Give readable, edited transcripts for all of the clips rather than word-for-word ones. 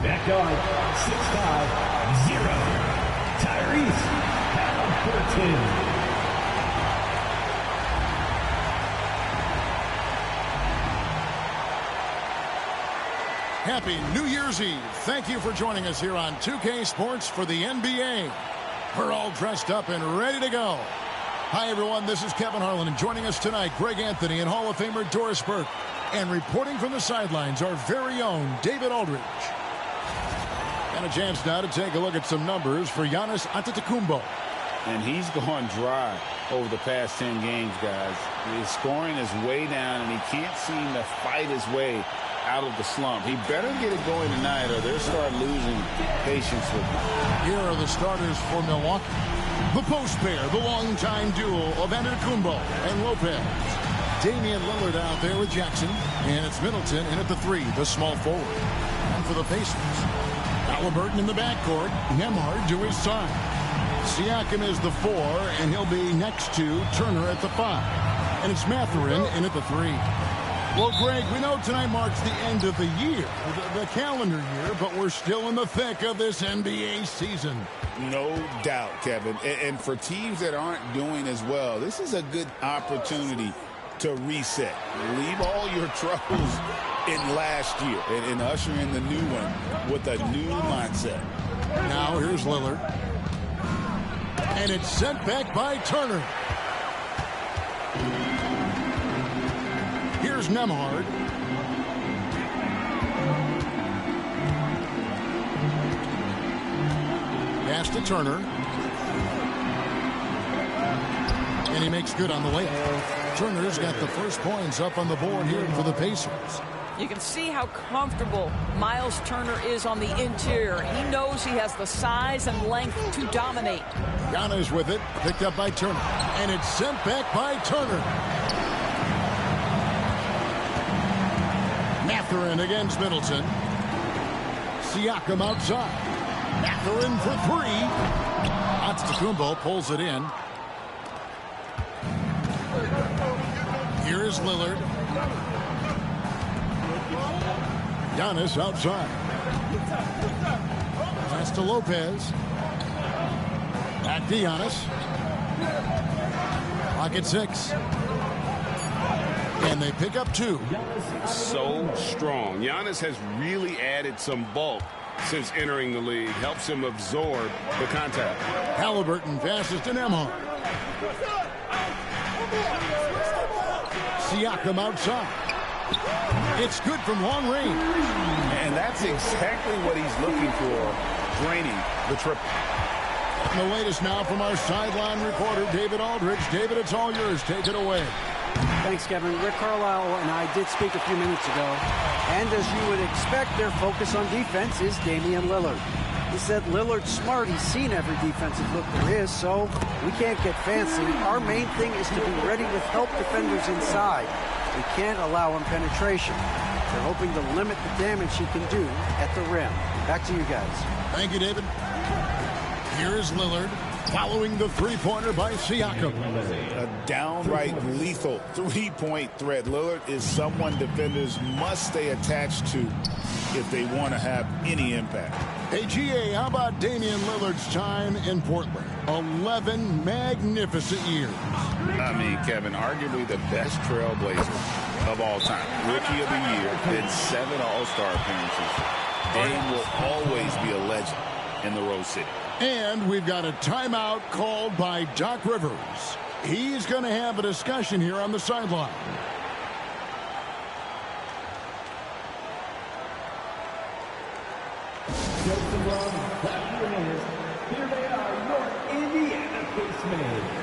Back on 6'5", 0, Tyrese Halliburton. Happy New Year's Eve. Thank you for joining us here on 2K Sports for the NBA. We're all dressed up and ready to go. Hi, everyone. This is Kevin Harlan, and joining us tonight, Greg Anthony and Hall of Famer Doris Burke. And reporting from the sidelines, our very own David Aldridge. And a chance now to take a look at some numbers for Giannis Antetokounmpo. And he's gone dry over the past 10 games, guys. His scoring is way down, and he can't seem to fight his way out of the slump. He better get it going tonight, or they'll start losing patience with him. Here are the starters for Milwaukee. The post pair, the longtime duo of Antetokounmpo and Lopez. Damian Lillard out there with Jackson. And it's Middleton in at the 3, the small forward. And for the Pacers, Halliburton in the backcourt, Nembhard to his side. Siakam is the 4, and he'll be next to Turner at the 5. And it's Mathurin in at the 3. Well, Greg, we know tonight marks the end of the year, the calendar year, but we're still in the thick of this NBA season. No doubt, Kevin. And for teams that aren't doing as well, this is a good opportunity to reset. Leave all your troubles in last year and usher in the new one with a new mindset. Now here's Lillard. And it's sent back by Turner. Here's Nembhard. Pass to Turner. And he makes good on the layup. Turner's got the first points up on the board here for the Pacers. You can see how comfortable Miles Turner is on the interior. He knows he has the size and length to dominate. Giannis with it, picked up by Turner. And it's sent back by Turner. Mathurin against Middleton. Siakam outside. Mathurin for 3. Antetokounmpo pulls it in. Here is Lillard. Giannis outside. Pass to Lopez. Back to Giannis. Clock at 6. And they pick up 2. So strong. Giannis has really added some bulk since entering the league. Helps him absorb the contact. Halliburton passes to Nembhard. Siakam outside. It's good from long range. And that's exactly what he's looking for, draining the triple. And the latest now from our sideline reporter, David Aldridge. David, it's all yours. Take it away. Thanks, Kevin. Rick Carlisle and I did speak a few minutes ago. And as you would expect, their focus on defense is Damian Lillard. He said Lillard's smart. He's seen every defensive look there is, so we can't get fancy. Our main thing is to be ready with help defenders inside. We can't allow him penetration. They're hoping to limit the damage he can do at the rim. Back to you guys. Thank you, David. Here's Lillard following the three-pointer by Siakam. A downright lethal three-point threat. Lillard is someone defenders must stay attached to if they want to have any impact. Hey, GA, how about Damian Lillard's time in Portland? 11 magnificent years. I mean, Kevin, arguably the best trailblazer of all time. Rookie of the year, then 7 All-Star appearances. Dame will always be a legend in the Rose City. And we've got a timeout called by Doc Rivers. He's going to have a discussion here on the sideline. Justin Brown, back to the minutes. Here they are, your Indiana Pacers.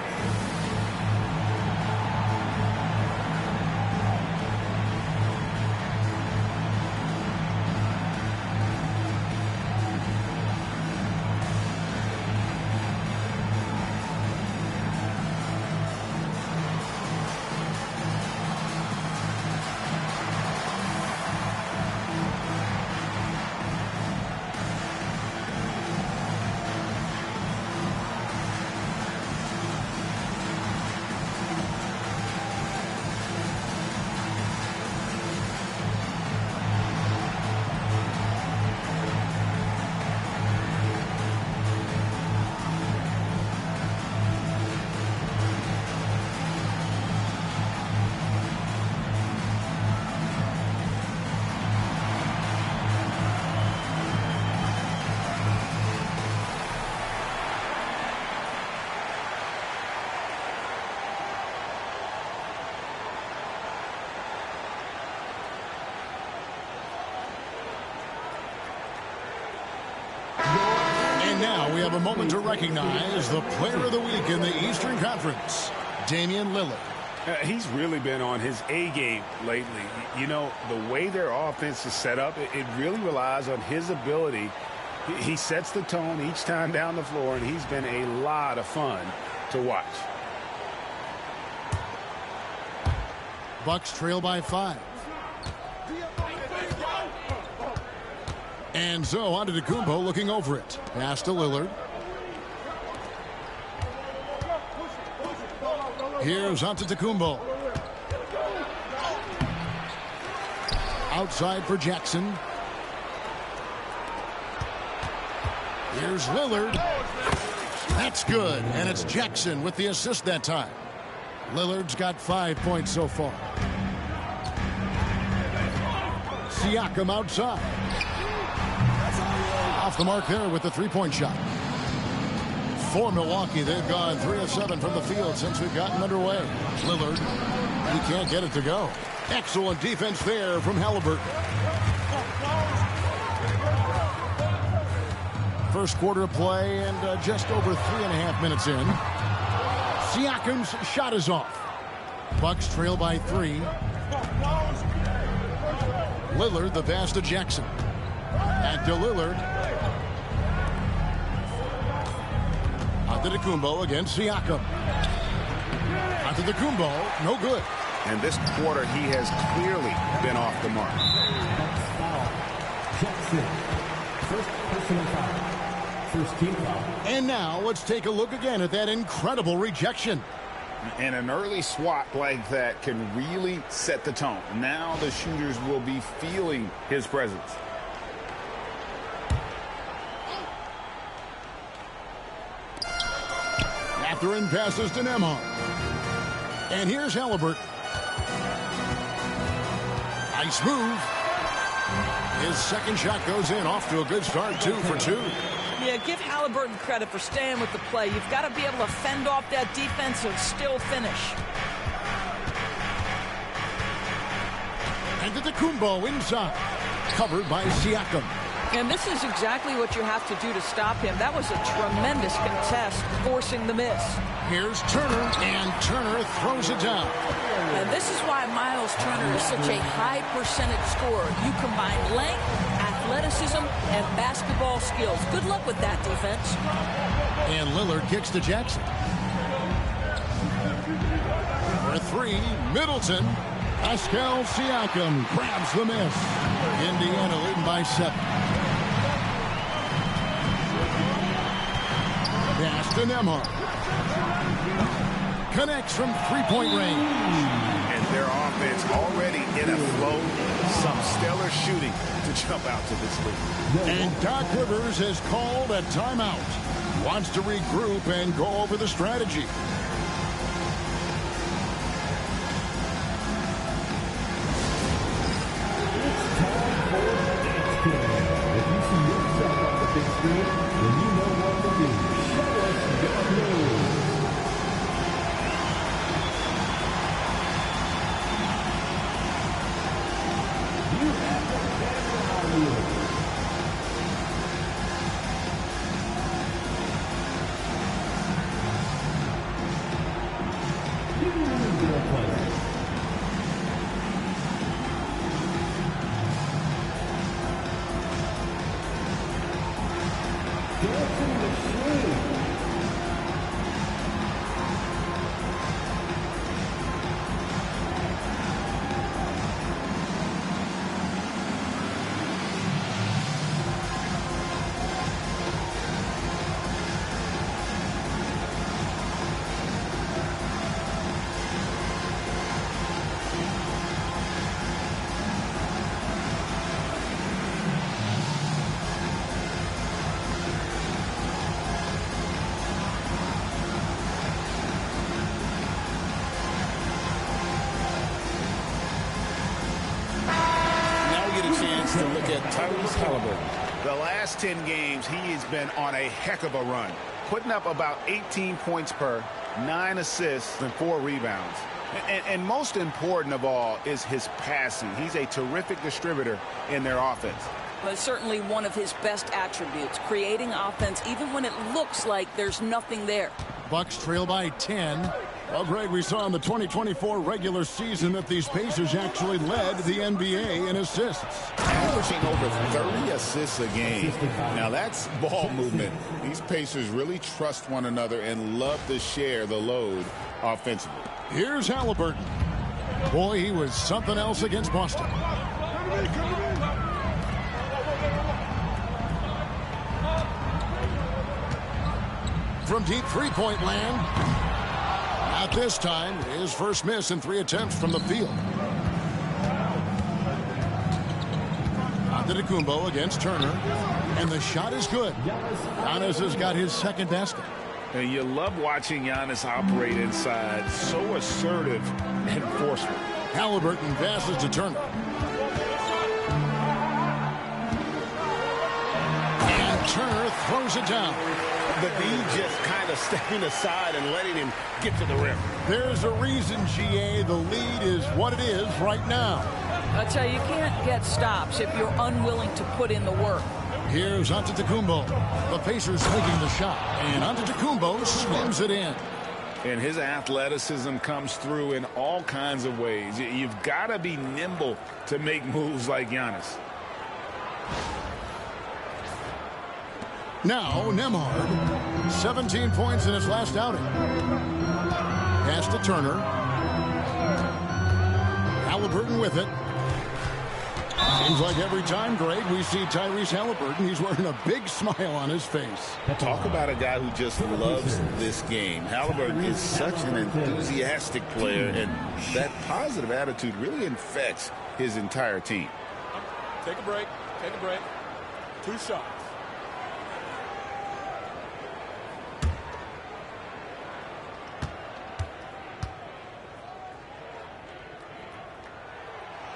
a moment to recognize the Player of the Week in the Eastern Conference, Damian Lillard. He's really been on his A game lately. You know, the way their offense is set up, it really relies on his ability. He sets the tone each time down the floor, and he's been a lot of fun to watch. Bucks trail by 5. And so on to Antetokounmpo looking over it. Pass to Lillard. Here's Antetokounmpo. Outside for Jackson. Here's Lillard. That's good. And it's Jackson with the assist that time. Lillard's got 5 points so far. Siakam outside. Off the mark there with the three-point shot. For Milwaukee, they've gone 3 of 7 from the field since we've gotten underway. Lillard, he can't get it to go. Excellent defense there from Halliburton. First quarter of play and just over 3.5 minutes in. Siakam's shot is off. Bucks trail by 3. Lillard, the pass to Jackson. Back to Lillard. Antetokounmpo against Siakam. Antetokounmpo, no good. And this quarter, he has clearly been off the mark. Jackson. First personal foul. First team foul. And now let's take a look again at that incredible rejection. And an early swat like that can really set the tone. Now the shooters will be feeling his presence. Mathurin passes to Nembhard. And here's Halliburton. Nice move. His second shot goes in, off to a good start, 2 for 2. Yeah, give Halliburton credit for staying with the play. You've got to be able to fend off that defense and still finish. And Antetokounmpo inside, covered by Siakam. And this is exactly what you have to do to stop him. That was a tremendous contest, forcing the miss. Here's Turner, and Turner throws it down. And this is why Miles Turner is such a high percentage scorer. You combine length, athleticism, and basketball skills. Good luck with that defense. And Lillard kicks to Jackson. For 3, Middleton. Pascal Siakam grabs the miss. Indiana leading by 7. Pass to Nembhard. Connects from three-point range. And their offense already in a flow. Some stellar shooting to jump out to this lead. And Doc Rivers has called a timeout. Wants to regroup and go over the strategy. If you see yourself on the big screen, then you know what to do. Show us your move. You have the camera on you. Your pleasure. Dancing machine. To look at Tyrese Halliburton. The last 10 games, he has been on a heck of a run, putting up about 18 points per, 9 assists, and 4 rebounds. And most important of all is his passing. He's a terrific distributor in their offense. But certainly one of his best attributes, creating offense even when it looks like there's nothing there. Bucks trail by 10. Well, Greg, we saw in the 2024 regular season that these Pacers actually led the NBA in assists. Averaging over 30 assists a game. Now, that's ball movement. These Pacers really trust one another and love to share the load offensively. Here's Halliburton. Boy, he was something else against Boston. From deep three-point land. Not this time. His first miss in 3 attempts from the field. Antetokounmpo against Turner. And the shot is good. Giannis has got his second basket. And you love watching Giannis operate inside. So assertive and forceful. Halliburton passes to Turner. And Turner throws it down. The D just kind of stepping aside and letting him get to the rim. There's a reason, GA, the lead is what it is right now. I tell you, you can't get stops if you're unwilling to put in the work. Here's Antetokounmpo. The Pacers taking the shot, and Antetokounmpo slams it in. And his athleticism comes through in all kinds of ways. You've got to be nimble to make moves like Giannis. Now, Nembhard, 17 points in his last outing. Pass to Turner. Halliburton with it. Seems like every time, Greg, we see Tyrese Halliburton, he's wearing a big smile on his face. Talk about a guy who just loves this game. Halliburton is such an enthusiastic player, and that positive attitude really infects his entire team. Take a break. Take a break. 2 shots.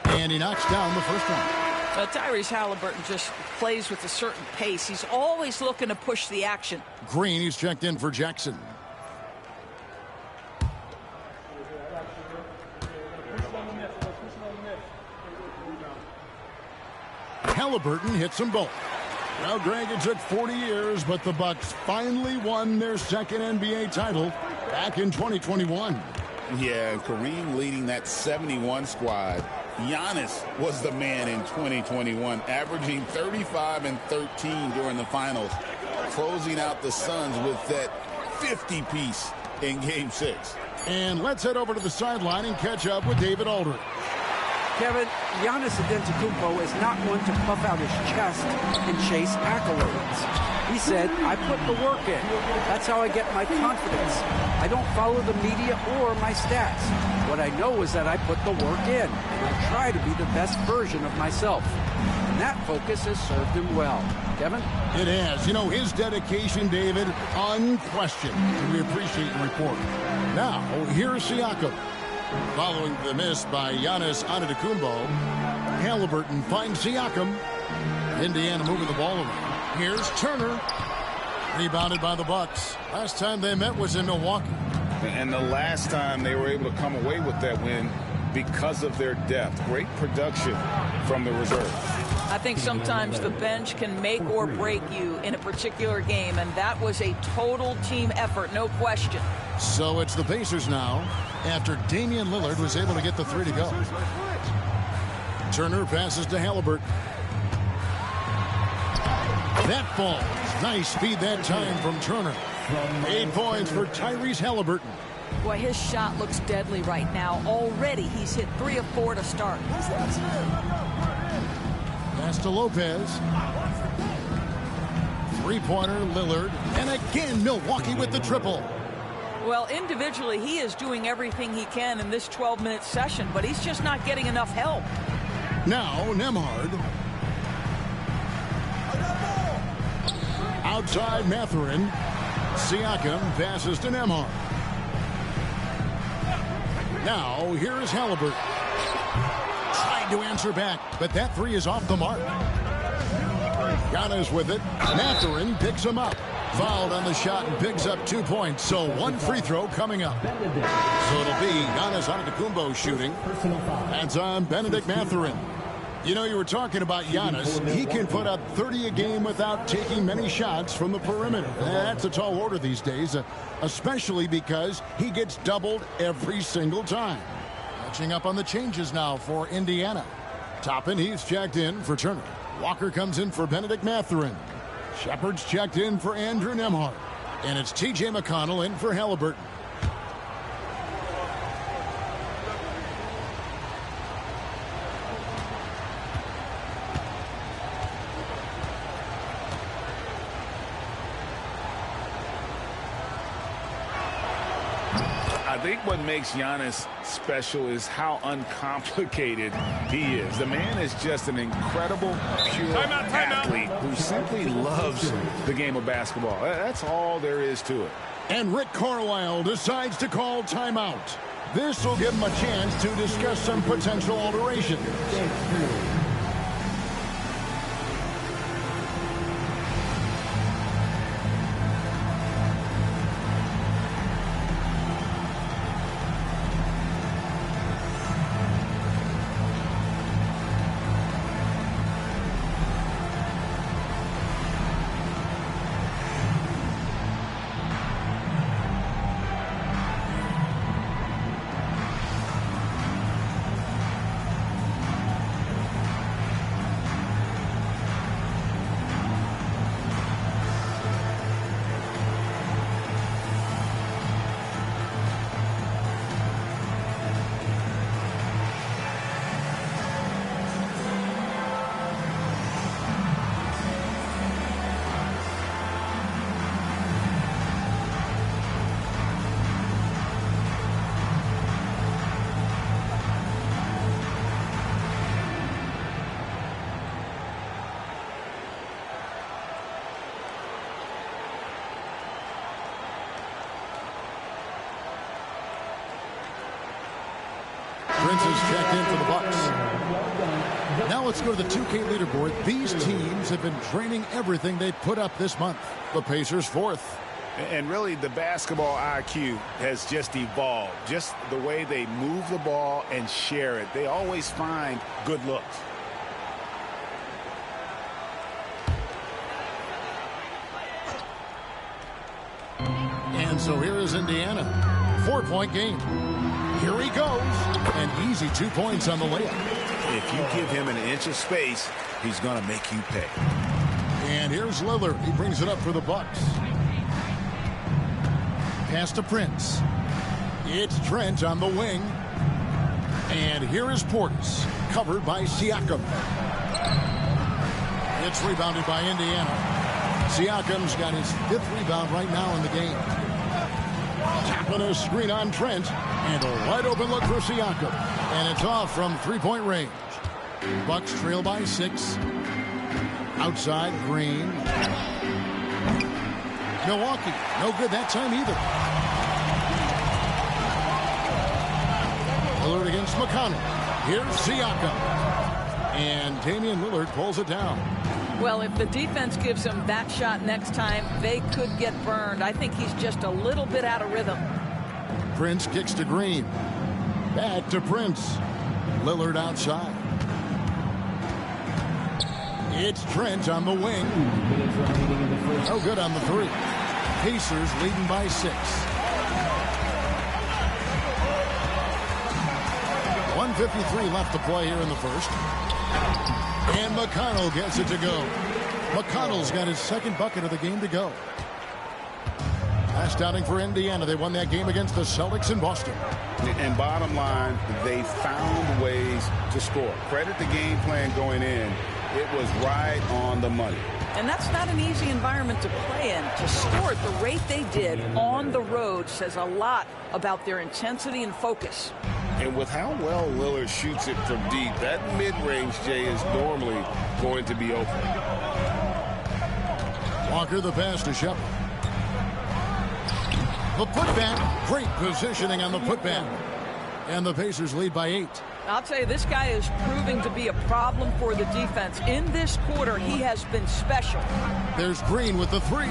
And he knocks down the first one. Tyrese Halliburton just plays with a certain pace. He's always looking to push the action. Green, he's checked in for Jackson. Halliburton hits them both. Now, Greg, it took 40 years, but the Bucks finally won their second NBA title back in 2021. Yeah, Kareem leading that 71 squad. Giannis was the man in 2021, averaging 35 and 13 during the finals, closing out the Suns with that 50-piece in Game 6. And let's head over to the sideline and catch up with David Aldridge. Kevin, Giannis Antetokounmpo is not one to puff out his chest and chase accolades. He said, I put the work in. That's how I get my confidence. I don't follow the media or my stats. What I know is that I put the work in, and I try to be the best version of myself. And that focus has served him well. Kevin? It has. You know, his dedication, David, unquestioned. We appreciate the report. Now, here's Siakam. Following the miss by Giannis Antetokounmpo, Halliburton finds Siakam. Indiana moving the ball around. Here's Turner. Rebounded by the Bucks. Last time they met was in Milwaukee. And the last time they were able to come away with that win because of their depth. Great production from the reserve. I think sometimes the bench can make or break you in a particular game, and that was a total team effort, no question. So it's the Pacers now after Damian Lillard was able to get the 3 to go. Turner passes to Halliburton. That falls. Nice speed that time from Turner. 8 points for Tyrese Halliburton. Boy, his shot looks deadly right now. Already he's hit 3 of 4 to start. Pass to Lopez. 3-pointer, Lillard. And again, Milwaukee with the triple. Well, individually, he is doing everything he can in this 12-minute session, but he's just not getting enough help. Now, Nembhard. Outside Mathurin. Siakam passes to Nembhard. Now, here is Halliburton. Trying to answer back, but that 3 is off the mark. Giannis with it. Mathurin picks him up. Fouled on the shot and picks up 2 points. So 1 free throw coming up. So it'll be Giannis Antetokounmpo shooting. That's on Benedict Mathurin. You know, you were talking about Giannis. He can put up 30 a game without taking many shots from the perimeter. That's a tall order these days, especially because he gets doubled every single time. Catching up on the changes now for Indiana. Toppin, he's checked in for Turner. Walker comes in for Benedict Mathurin. Shepard's checked in for Andrew Nembhard. And it's T.J. McConnell in for Halliburton. I think what makes Giannis special is how uncomplicated he is. The man is just an incredible, pure athlete who simply loves the game of basketball. That's all there is to it. And Rick Carlisle decides to call timeout. This will give him a chance to discuss some potential alterations. Prince is checked in for the Bucks. Now let's go to the 2K leaderboard. These teams have been draining everything they put up this month. The Pacers fourth. And really, the basketball IQ has just evolved. Just the way they move the ball and share it. They always find good looks. And so here is Indiana. 4-point game. Here he goes. An easy 2 points on the layup. If you give him an inch of space, he's going to make you pay. And here's Lillard. He brings it up for the Bucks. Pass to Prince. It's Trent on the wing. And here is Portis. Covered by Siakam. It's rebounded by Indiana. Siakam's got his 5th rebound right now in the game. Tapping a screen on Trent. And a wide open look for Siakam. And it's off from 3-point range. Bucks trail by 6. Outside, Green. Milwaukee, no good that time either. Lillard against McConnell. Here's Siakam. And Damian Lillard pulls it down. Well, if the defense gives him that shot next time, they could get burned. I think he's just a little bit out of rhythm. Prince kicks to Green. Back to Prince. Lillard outside. It's Trent on the wing. No good on the 3. Pacers leading by 6. 1:53 left to play here in the first. And McConnell gets it to go. McConnell's got his 2nd bucket of the game to go. Last outing for Indiana. They won that game against the Celtics in Boston. And bottom line, they found ways to score. Credit the game plan going in. It was right on the money. And that's not an easy environment to play in. To score at the rate they did on the road says a lot about their intensity and focus. And with how well Lillard shoots it from deep, that mid-range, Jay, is normally going to be open. Walker the pass to Shepard. The putback. Great positioning on the putback. And the Pacers lead by 8. I'll tell you, this guy is proving to be a problem for the defense. In this quarter, he has been special. There's Green with the 3.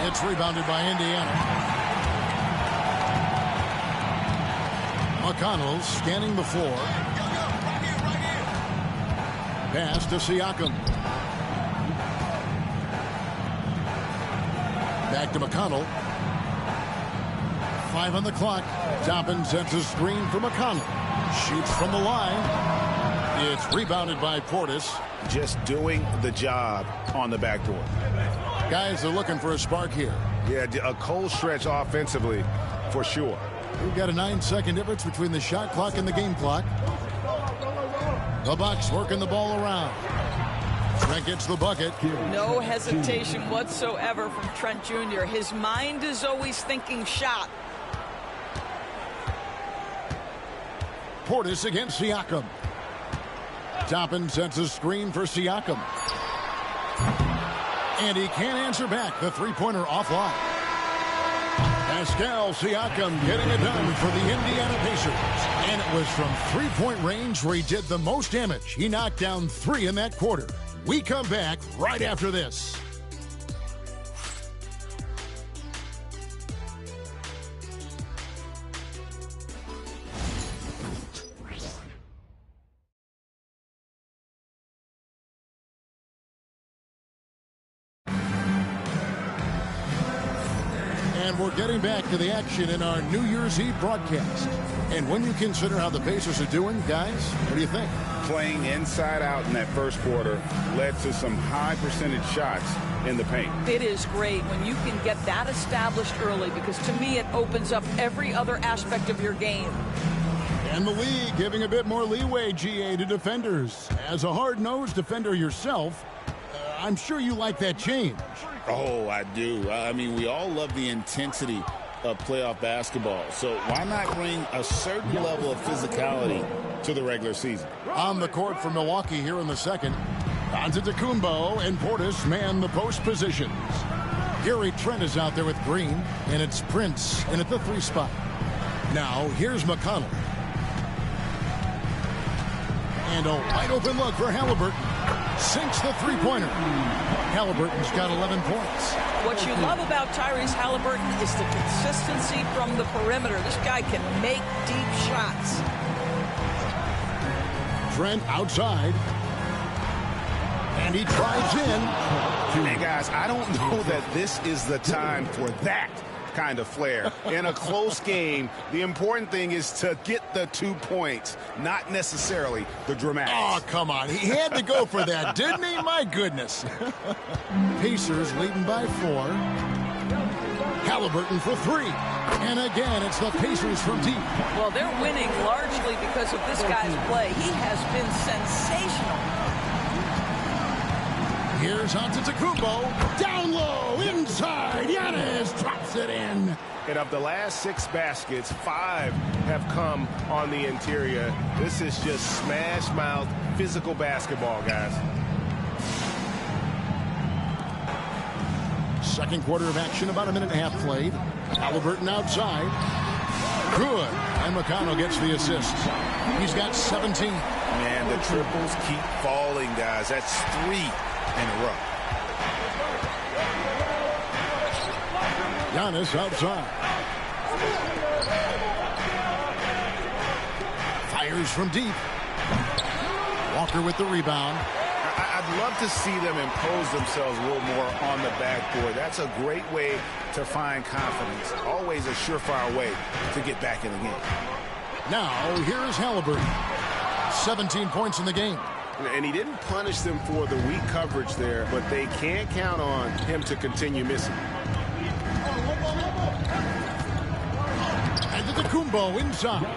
It's rebounded by Indiana. McConnell scanning the floor. pass to Siakam. Back to McConnell. 5 on the clock. Toppin sets a screen for McConnell. Shoots from the line. It's rebounded by Portis. Just doing the job on the backboard. Guys are looking for a spark here. Yeah, a cold stretch offensively for sure. We've got a 9-second difference between the shot clock and the game clock. The Bucks working the ball around. Trent gets the bucket. No hesitation whatsoever from Trent Jr. His mind is always thinking shot. Portis against Siakam. Toppin sets a screen for Siakam. And he can't answer back. The three-pointer offline. Pascal Siakam getting it done for the Indiana Pacers. And it was from three-point range where he did the most damage. He knocked down 3 in that quarter. We come back right after this. And we're getting back to the action in our New Year's Eve broadcast. And when you consider how the Pacers are doing, guys, what do you think? Playing inside out in that first quarter led to some high percentage shots in the paint. It is great when you can get that established early, because to me it opens up every other aspect of your game. And the league giving a bit more leeway, GA, to defenders. As a hard-nosed defender yourself, I'm sure you like that change. Oh, I do. I mean, we all love the intensity of playoff basketball. So why not bring a certain level of physicality to the regular season? On the court for Milwaukee here in the second. Antetokounmpo and Portis man the post positions. Gary Trent is out there with Green, and it's Prince in at the 3 spot. Now, here's McConnell. And a wide open look for Halliburton. Sinks the three-pointer. Halliburton's got 11 points. What you love about Tyrese Halliburton is the consistency from the perimeter. This guy can make deep shots. Trent outside. And he drives in. Hey, guys, I don't know that this is the time for that kind of flair. In a close game, the important thing is to get the 2 points, not necessarily the dramatics. Oh, come on. He had to go for that, didn't he? My goodness. Pacers leading by 4. Halliburton for 3. And again, it's the Pacers from deep. Well, they're winning largely because of this guy's play. He has been sensational. Here's Antetokounmpo. Down low, inside. Giannis drops it in. And of the last 6 baskets, 5 have come on the interior. This is just smash mouth physical basketball, guys. Second quarter of action, about a minute and a half played. Halliburton outside. Good. And McConnell gets the assist. He's got 17. Man, the triples keep falling, guys. That's 3 in a row. Giannis outside. Fires from deep. Walker with the rebound. I'd love to see them impose themselves a little more on the backboard. That's a great way to find confidence. Always a surefire way to get back in the game. Now, here's Halliburton. 17 points in the game. And he didn't punish them for the weak coverage there, but they can't count on him to continue missing. Antetokounmpo inside.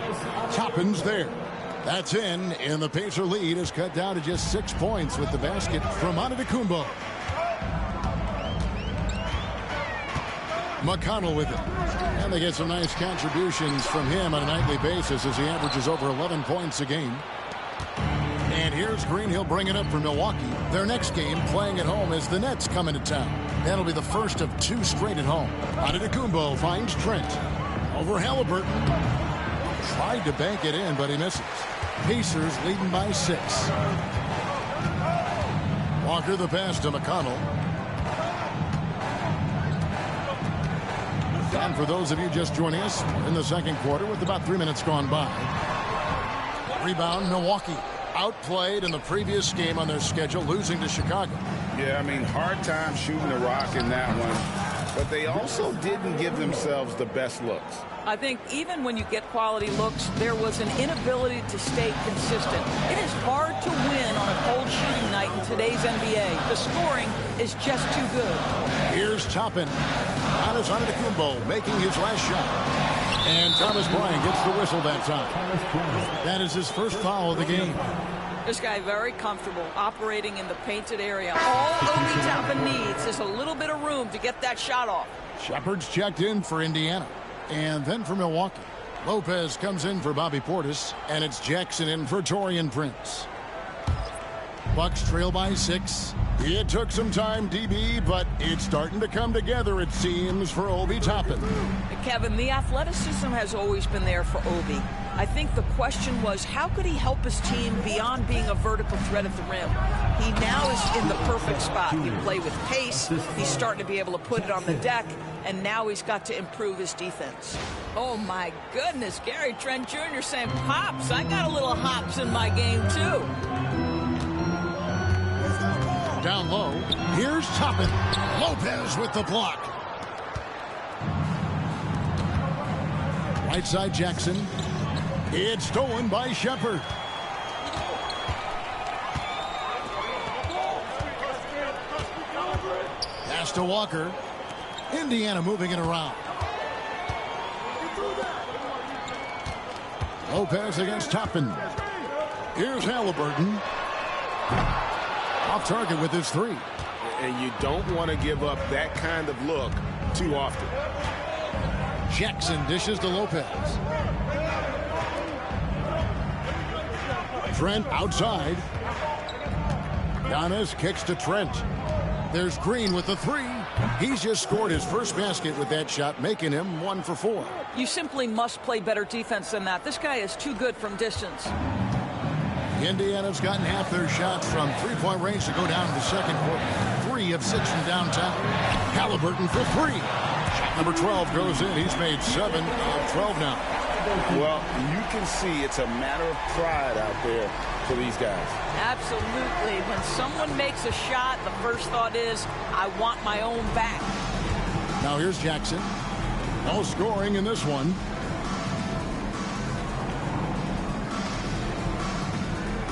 Toppin's there. That's in, and the Pacer lead is cut down to just 6 points with the basket from Antetokounmpo. McConnell with it. And they get some nice contributions from him on a nightly basis as he averages over 11 points a game. And here's Green. He'll bring it up for Milwaukee. Their next game, playing at home, as the Nets come into town. That'll be the first of 2 straight at home. Antetokounmpo finds Trent. Over Halliburton. Tried to bank it in, but he misses. Pacers leading by 6. Walker the pass to McConnell. And for those of you just joining us, in the second quarter with about 3 minutes gone by. Rebound, Milwaukee. outplayed in the previous game on their schedule, losing to Chicago. Yeah, I mean, hard time shooting the rock in that one. But they also didn't give themselves the best looks. I think even when you get quality looks, there was an inability to stay consistent. It is hard to win on a cold shooting night in today's NBA. The scoring is just too good. Here's Toppin. Giannis Antetokounmpo making his last shot. And Thomas Bryant gets the whistle that time. That is his first foul of the game. This guy very comfortable operating in the painted area. All Obi Toppin needs is a little bit of room to get that shot off. Shepard's checked in for Indiana. And then for Milwaukee, Lopez comes in for Bobby Portis, and it's Jackson in for Taurean Prince. Bucks trail by 6. It took some time, DB, but it's starting to come together, it seems, for Obi Toppin. Kevin, the athleticism has always been there for Obi. I think the question was, how could he help his team beyond being a vertical threat at the rim? He now is in the perfect spot. He play with pace. He's starting to be able to put it on the deck, and now he's got to improve his defense. Oh, my goodness. Gary Trent Jr. saying, Pops, I got a little hops in my game, too. Down low, here's Toppin. Lopez with the block. Right side Jackson. It's stolen by Shepard. Pass to Walker. Indiana moving it around. Lopez against Toppin. Here's Halliburton. Off target with his 3. And you don't want to give up that kind of look too often. Jackson dishes to Lopez. Trent outside. Giannis kicks to Trent. There's Green with the 3. He's just scored his first basket with that shot, making him 1 for 4. You simply must play better defense than that. This guy is too good from distance. Indiana's gotten half their shots from three-point range to go down in the second quarter. 3 of 6 from downtown. Halliburton for 3. Shot number 12 goes in. He's made 7 of 12 now. Well, you can see it's a matter of pride out there for these guys. Absolutely. When someone makes a shot, the first thought is, I want my own back. Now here's Jackson. No scoring in this one.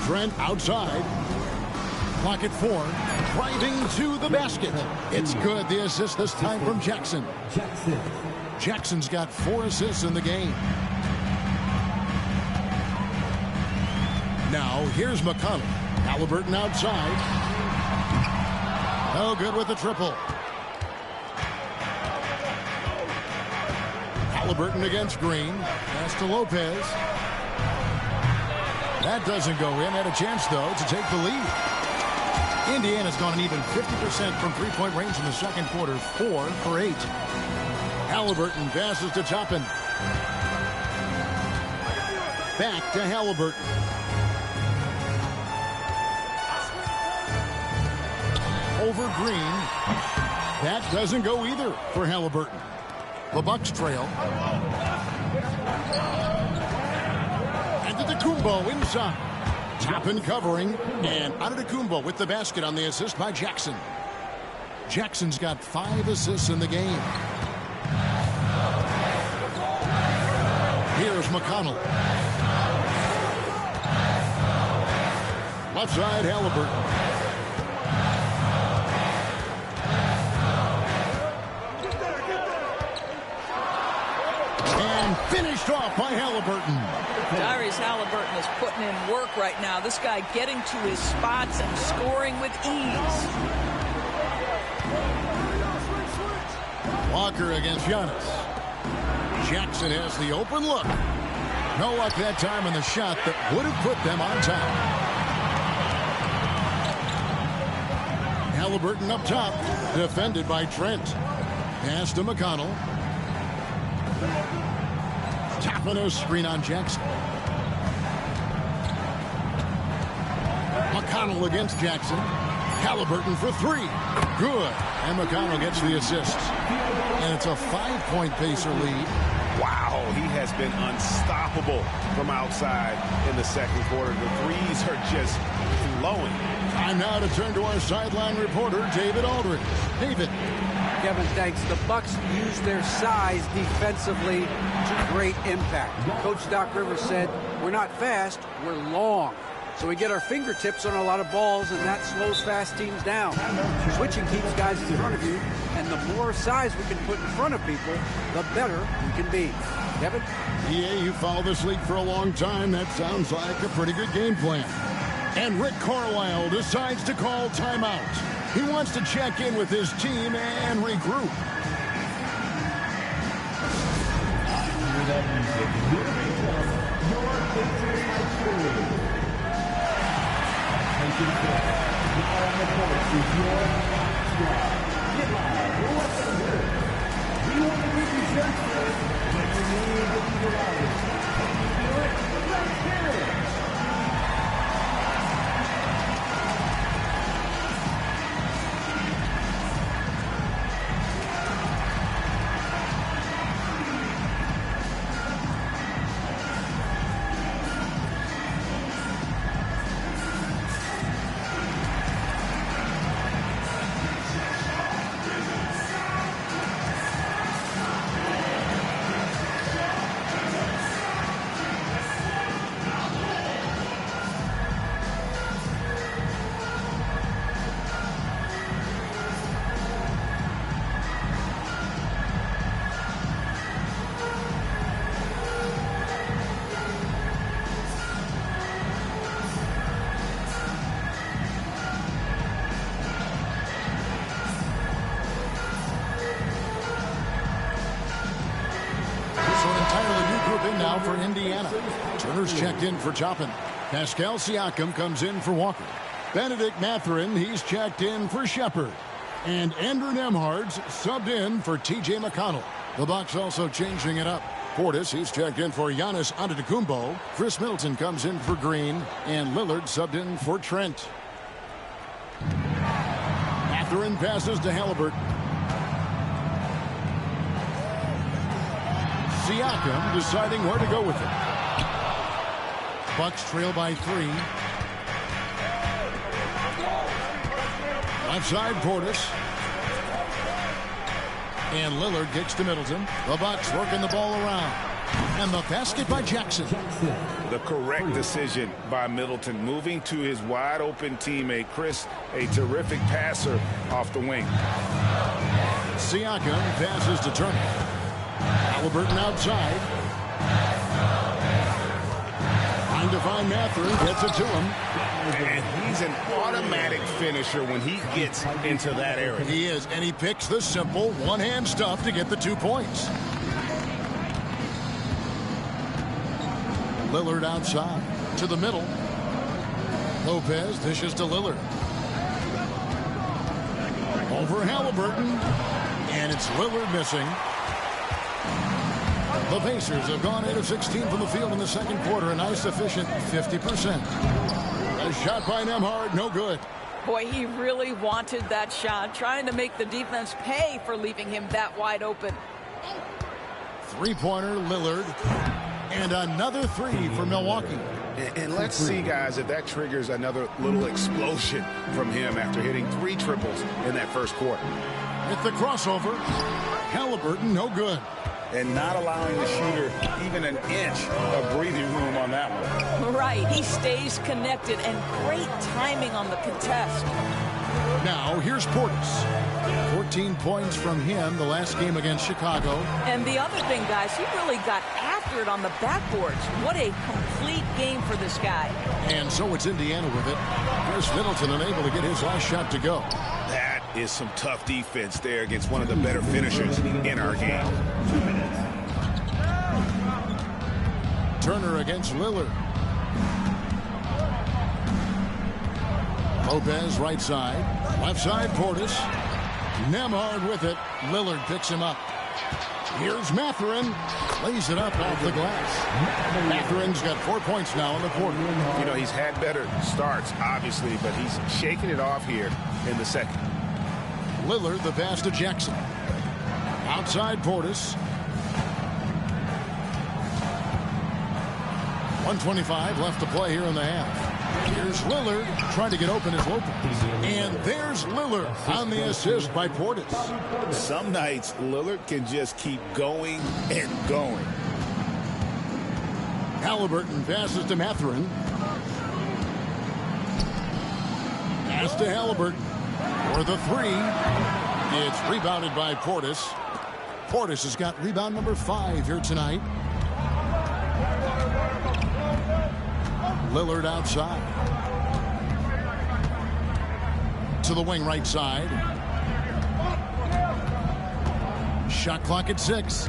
Trent outside. Clock at 4. Driving to the basket. It's good. The assist this time from Jackson. Jackson's got 4 assists in the game. Now here's McConnell. Halliburton outside. No good with the triple. Halliburton against Green. Pass to Lopez. That doesn't go in. Had a chance, though, to take the lead. Indiana's gone an even 50% from three-point range in the second quarter. 4 for 8. Halliburton passes to Toppin. Back to Halliburton. Over Green. That doesn't go either for Halliburton. The Bucks trail. Antetokounmpo inside. Toppin covering. And Antetokounmpo with the basket on the assist by Jackson. Jackson's got 5 assists in the game. Here's McConnell. Left side, Halliburton. And finished off by Halliburton. Tyrese Halliburton is putting in work right now. This guy getting to his spots and scoring with ease. Walker against Giannis. Jackson has the open look. No luck that time on the shot that would have put them on top. Halliburton up top, defended by Trent. Pass to McConnell. Toppin a screen on Jackson. McConnell against Jackson. Halliburton for 3. Good. And McConnell gets the assist. And it's a 5-point Pacer lead. Wow, he has been unstoppable from outside in the second quarter. The threes are just flowing. Time now to turn to our sideline reporter, David Aldridge. David. Kevin, thanks. The Bucks use their size defensively to great impact. Coach Doc Rivers said, we're not fast, we're long. So we get our fingertips on a lot of balls, and that slows fast teams down. Switching keeps guys in front of you, and the more size we can put in front of people, the better we can be. Kevin? Yeah, you follow this league for a long time. That sounds like a pretty good game plan. And Rick Carlisle decides to call timeout. He wants to check in with his team and regroup. Now for Indiana. Turner's checked in for Toppin. Pascal Siakam comes in for Walker. Benedict Mathurin, he's checked in for Shepard. And Andrew Nembhard's subbed in for T.J. McConnell. The Bucks also changing it up. Portis, he's checked in for Giannis Antetokounmpo. Chris Middleton comes in for Green. And Lillard subbed in for Trent. Mathurin passes to Halliburton. Siakam deciding where to go with it. Bucks trail by 3. Left side, Portis. And Lillard kicks to Middleton. The Bucks working the ball around. And the basket by Jackson. The correct decision by Middleton, moving to his wide-open teammate, Chris, a terrific passer off the wing. Siakam passes to Turner. Halliburton outside. Trying to find Mathurin. Gets it to him. And he's an automatic finisher when he gets into that area. He is, and he picks the simple one-hand stuff to get the 2 points. Lillard outside. To the middle. Lopez dishes to Lillard. Over Halliburton. And it's Lillard missing. The Pacers have gone 8 of 16 from the field in the second quarter. A nice, efficient 50%. A shot by Nembhard, no good. Boy, he really wanted that shot, trying to make the defense pay for leaving him that wide open. Three-pointer, Lillard. And another 3 for Milwaukee. And let's see, guys, if that triggers another little explosion from him after hitting 3 triples in that first quarter. With the crossover, Halliburton, no good. And not allowing the shooter even an inch of breathing room on that one. Right. He stays connected, and great timing on the contest. Now, here's Portis. 14 points from him the last game against Chicago. And the other thing, guys, he really got after it on the backboards. What a complete game for this guy. And so it's Indiana with it. Chris Middleton unable to get his last shot to go. That is some tough defense there against one of the better finishers in our game. Turner against Lillard. Lopez right side. Left side, Portis. Nembhard with it. Lillard picks him up. Here's Mathurin. Lays it up off the glass. Mathurin's got 4 points now in the quarter. You know, he's had better starts, obviously, but he's shaking it off here in the second. Lillard, the pass to Jackson. Outside, Portis. 1:25 left to play here in the half. Here's Lillard trying to get open as Lopez. And there's Lillard on the assist by Portis. Some nights, Lillard can just keep going and going. Halliburton passes to Mathurin. Pass to Halliburton for the three. It's rebounded by Portis. Portis has got rebound number 5 here tonight. Lillard outside. To the wing right side. Shot clock at 6.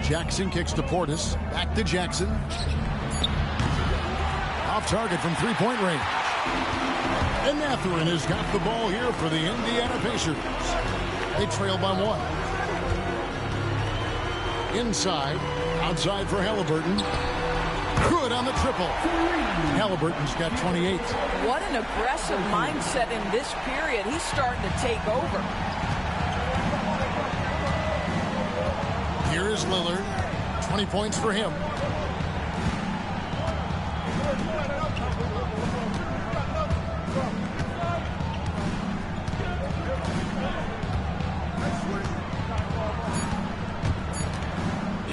Jackson kicks to Portis. Back to Jackson. Off target from three-point range. And Mathurin has got the ball here for the Indiana Pacers. They trail by 1. Inside. Outside for Halliburton. Good on the triple. Halliburton's got 28. What an aggressive mindset in this period. He's starting to take over. Here is Lillard. 20 points for him.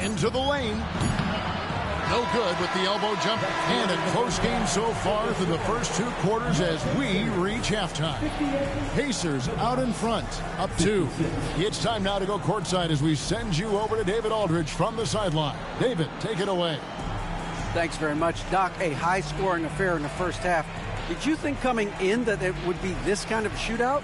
Into the lane. No good with the elbow jumper. And a close game so far through the first 2 quarters as we reach halftime. Pacers out in front, up 2. It's time now to go courtside as we send you over to David Aldridge from the sideline. David, take it away. Thanks very much, Doc. A high-scoring affair in the first half. Did you think coming in that it would be this kind of a shootout?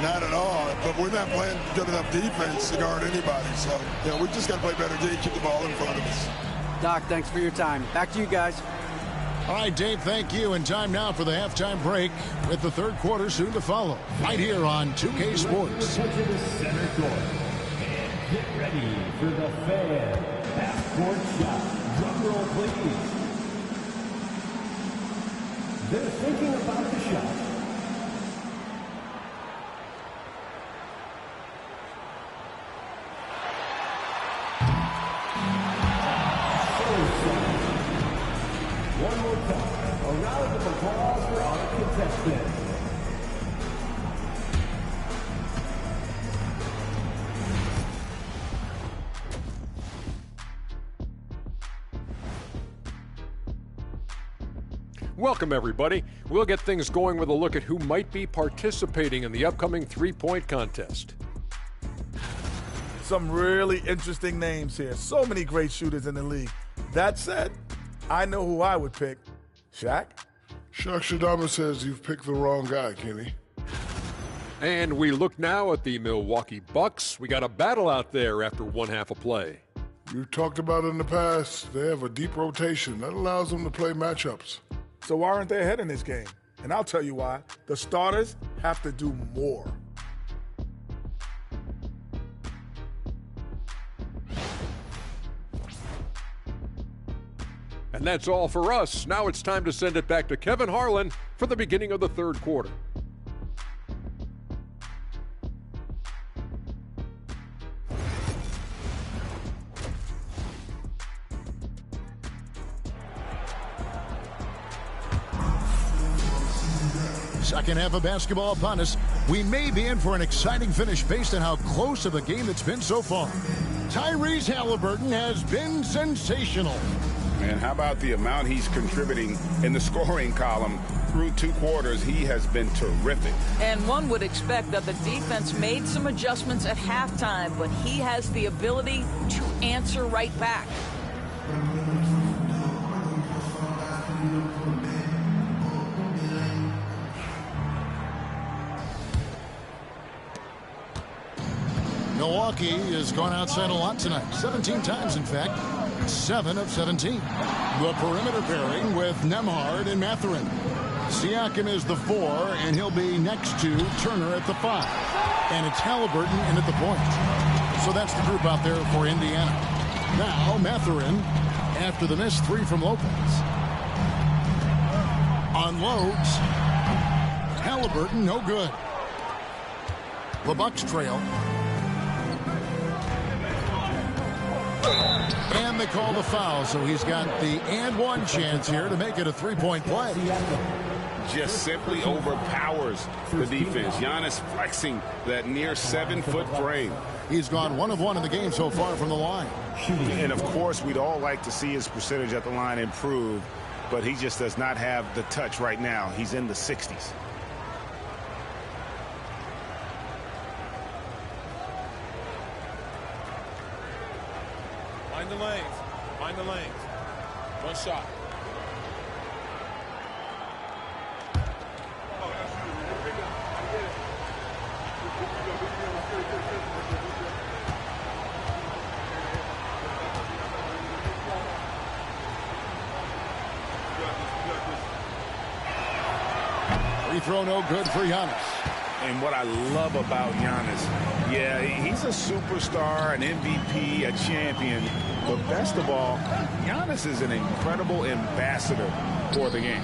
Not at all, but we're not playing good enough defense to guard anybody. So, we just got to play better D, keep the ball in front of us. Doc, thanks for your time. Back to you guys. All right, Dave, thank you. And time now for the halftime break with the third quarter soon to follow. Right here on 2K Sports. To the center court. And get ready for the fan half-court shot. Drum roll, please. They're thinking about the shot. One more time, a round of applause for our contestants. Welcome, everybody. We'll get things going with a look at who might be participating in the upcoming three-point contest. Some really interesting names here. So many great shooters in the league. That said, I know who I would pick. Shaq? Shaq Shadama says you've picked the wrong guy, Kenny. And we look now at the Milwaukee Bucks. We got a battle out there after one half of play. You've talked about it in the past. They have a deep rotation. That allows them to play matchups. So why aren't they ahead in this game? And I'll tell you why. The starters have to do more. And that's all for us. Now it's time to send it back to Kevin Harlan for the beginning of the third quarter. Second half of basketball upon us. We may be in for an exciting finish based on how close of a game it's been so far. Tyrese Halliburton has been sensational. And how about the amount he's contributing in the scoring column through 2 quarters? He has been terrific. And one would expect that the defense made some adjustments at halftime, but he has the ability to answer right back. Milwaukee has gone outside a lot tonight. 17 times, in fact. 7 of 17. The perimeter pairing with Nembhard and Mathurin. Siakam is the 4, and he'll be next to Turner at the 5. And it's Halliburton in at the point. So that's the group out there for Indiana. Now, Mathurin, after the missed 3 from Lopez. Unloads. Halliburton, no good. The Bucks trail. And they call the foul, so he's got the and one chance here to make it a three-point play. Just simply overpowers the defense. Giannis flexing that near 7-foot frame. He's gone 1 of 1 in the game so far from the line. And of course, we'd all like to see his percentage at the line improve, but he just does not have the touch right now. He's in the 60s. Find the lanes. Find the lanes. One shot. Free throw no good for Giannis. And what I love about Giannis, yeah, he's a superstar, an MVP, a champion. But best of all, Giannis is an incredible ambassador for the game.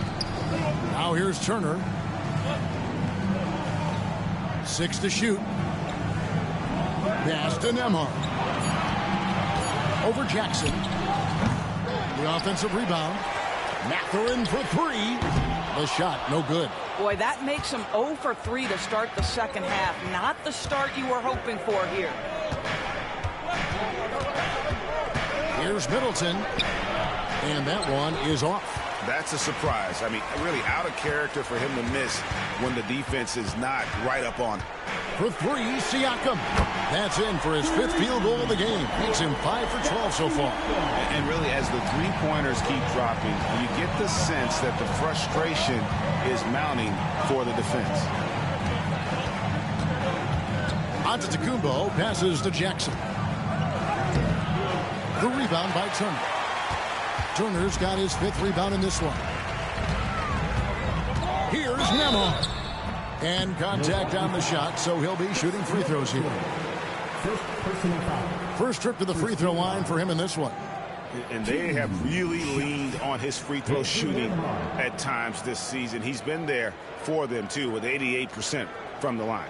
Now here's Turner. 6 to shoot. Pass to Nembhard. Over Jackson. The offensive rebound. Mathurin for 3. The shot, no good. Boy, that makes him 0 for 3 to start the second half. Not the start you were hoping for here. Here's Middleton. And that one is off. That's a surprise. I mean, really out of character for him to miss when the defense is not right up on him. For 3, Siakam. That's in for his 5th field goal of the game. Makes him 5 for 12 so far. And really, as the three-pointers keep dropping, you get the sense that the frustration is mounting for the defense. Antetokounmpo passes to Jackson. The rebound by Turner. Turner's got his 5th rebound in this one. Here's Nembhard. And contact on the shot, so he'll be shooting free throws here. First trip to the free throw line for him in this one. And they have really leaned on his free throw shooting at times this season. He's been there for them, too, with 88% from the line.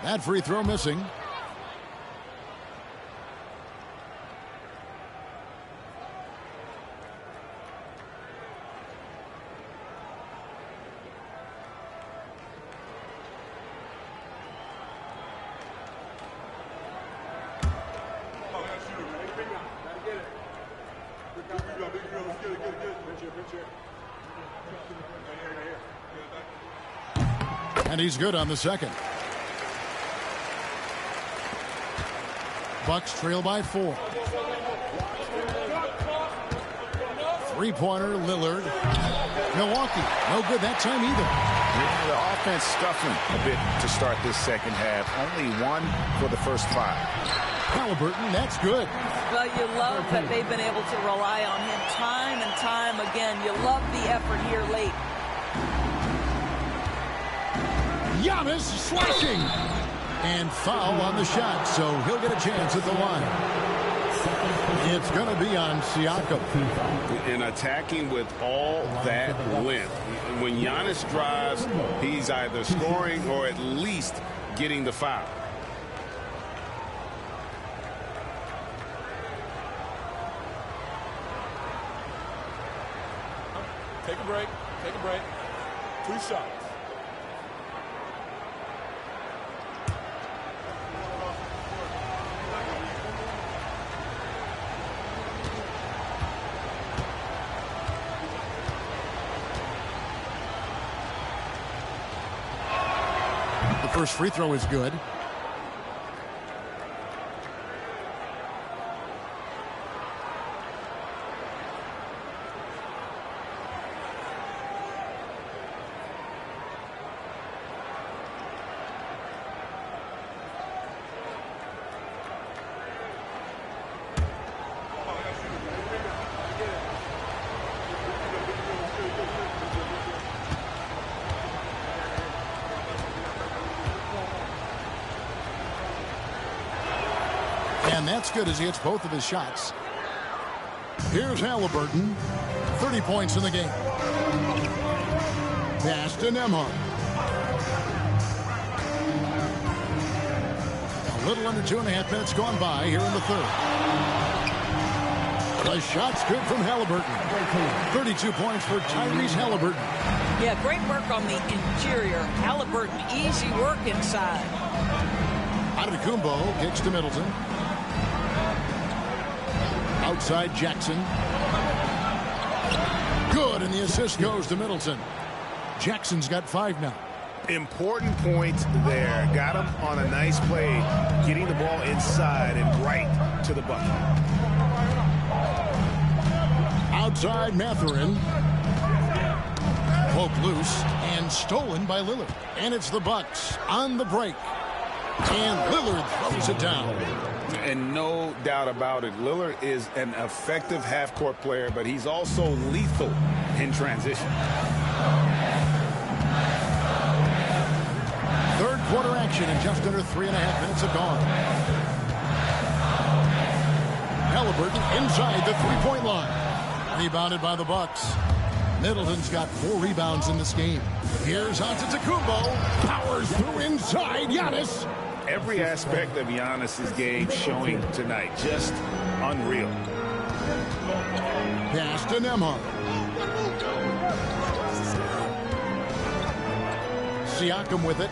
That free throw missing. And he's good on the second. Bucks trail by 4. Three-pointer, Lillard. Milwaukee, no good that time either. The offense stuffing a bit to start this second half. Only 1 for the first 5. Halliburton, that's good. Well, you love that they've been able to rely on him time and time again. You love the effort here late. Giannis slashing. And foul on the shot, so he'll get a chance at the line. It's going to be on Siakam. And attacking with all that length. When Giannis drives, he's either scoring or at least getting the foul. Take a break. Take a break. 2 shots. First free throw is good. And that's good as he hits both of his shots. Here's Halliburton. 30 points in the game. Pass to Nembhard. A little under 2.5 minutes gone by here in the third. The shot's good from Halliburton. 32 points for Tyrese Halliburton. Yeah, great work on the interior. Halliburton, easy work inside. Antetokounmpo kicks to Middleton. Outside Jackson. Good, and the assist goes to Middleton. Jackson's got 5 now. Important points there. Got him on a nice play, getting the ball inside and right to the bucket. Outside Mathurin. Poke loose and stolen by Lillard. And it's the Bucks on the break. And Lillard throws it down. And no doubt about it, Lillard is an effective half-court player, but he's also lethal in transition. Third quarter action in just under 3.5 minutes have gone. Halliburton inside the three-point line. Rebounded by the Bucks. Middleton's got 4 rebounds in this game. Here's Antetokounmpo. Powers through inside. Giannis. Every aspect of Giannis's game showing tonight. Just unreal. Pass to Nembhard. Siakam with it.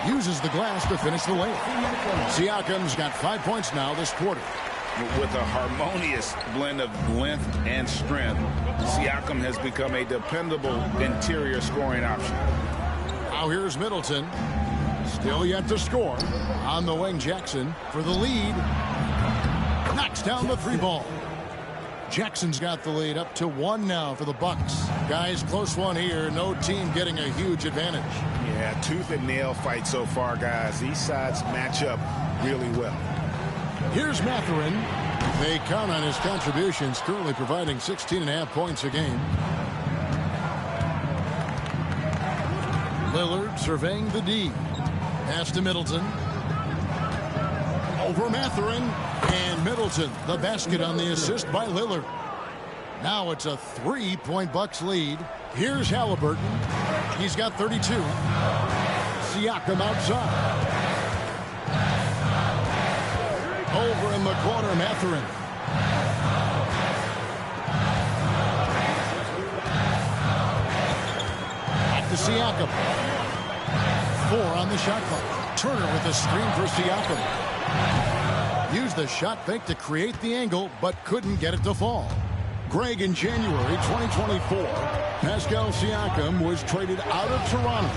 Uses the glass to finish the layup. Siakam's got 5 points now this quarter. With a harmonious blend of length and strength, Siakam has become a dependable interior scoring option. Now here's Middleton. Still yet to score. On the wing, Jackson for the lead. Knocks down the 3-ball. Jackson's got the lead up to 1 now for the Bucks. Guys, close one here. No team getting a huge advantage. Yeah, tooth and nail fight so far, guys. These sides match up really well. Here's Mathurin. They count on his contributions, currently providing 16.5 points a game. Lillard surveying the D. Pass to Middleton. Over Mathurin. And Middleton, the basket on the assist by Lillard. Now it's a 3-point Bucks lead. Here's Halliburton. He's got 32. Siakam outside. Over in the corner, Mathurin. Back to Siakam. 4 on the shot clock. Turner with a screen for Siakam. Used the shot fake to create the angle, but couldn't get it to fall. Greg, in January 2024, Pascal Siakam was traded out of Toronto.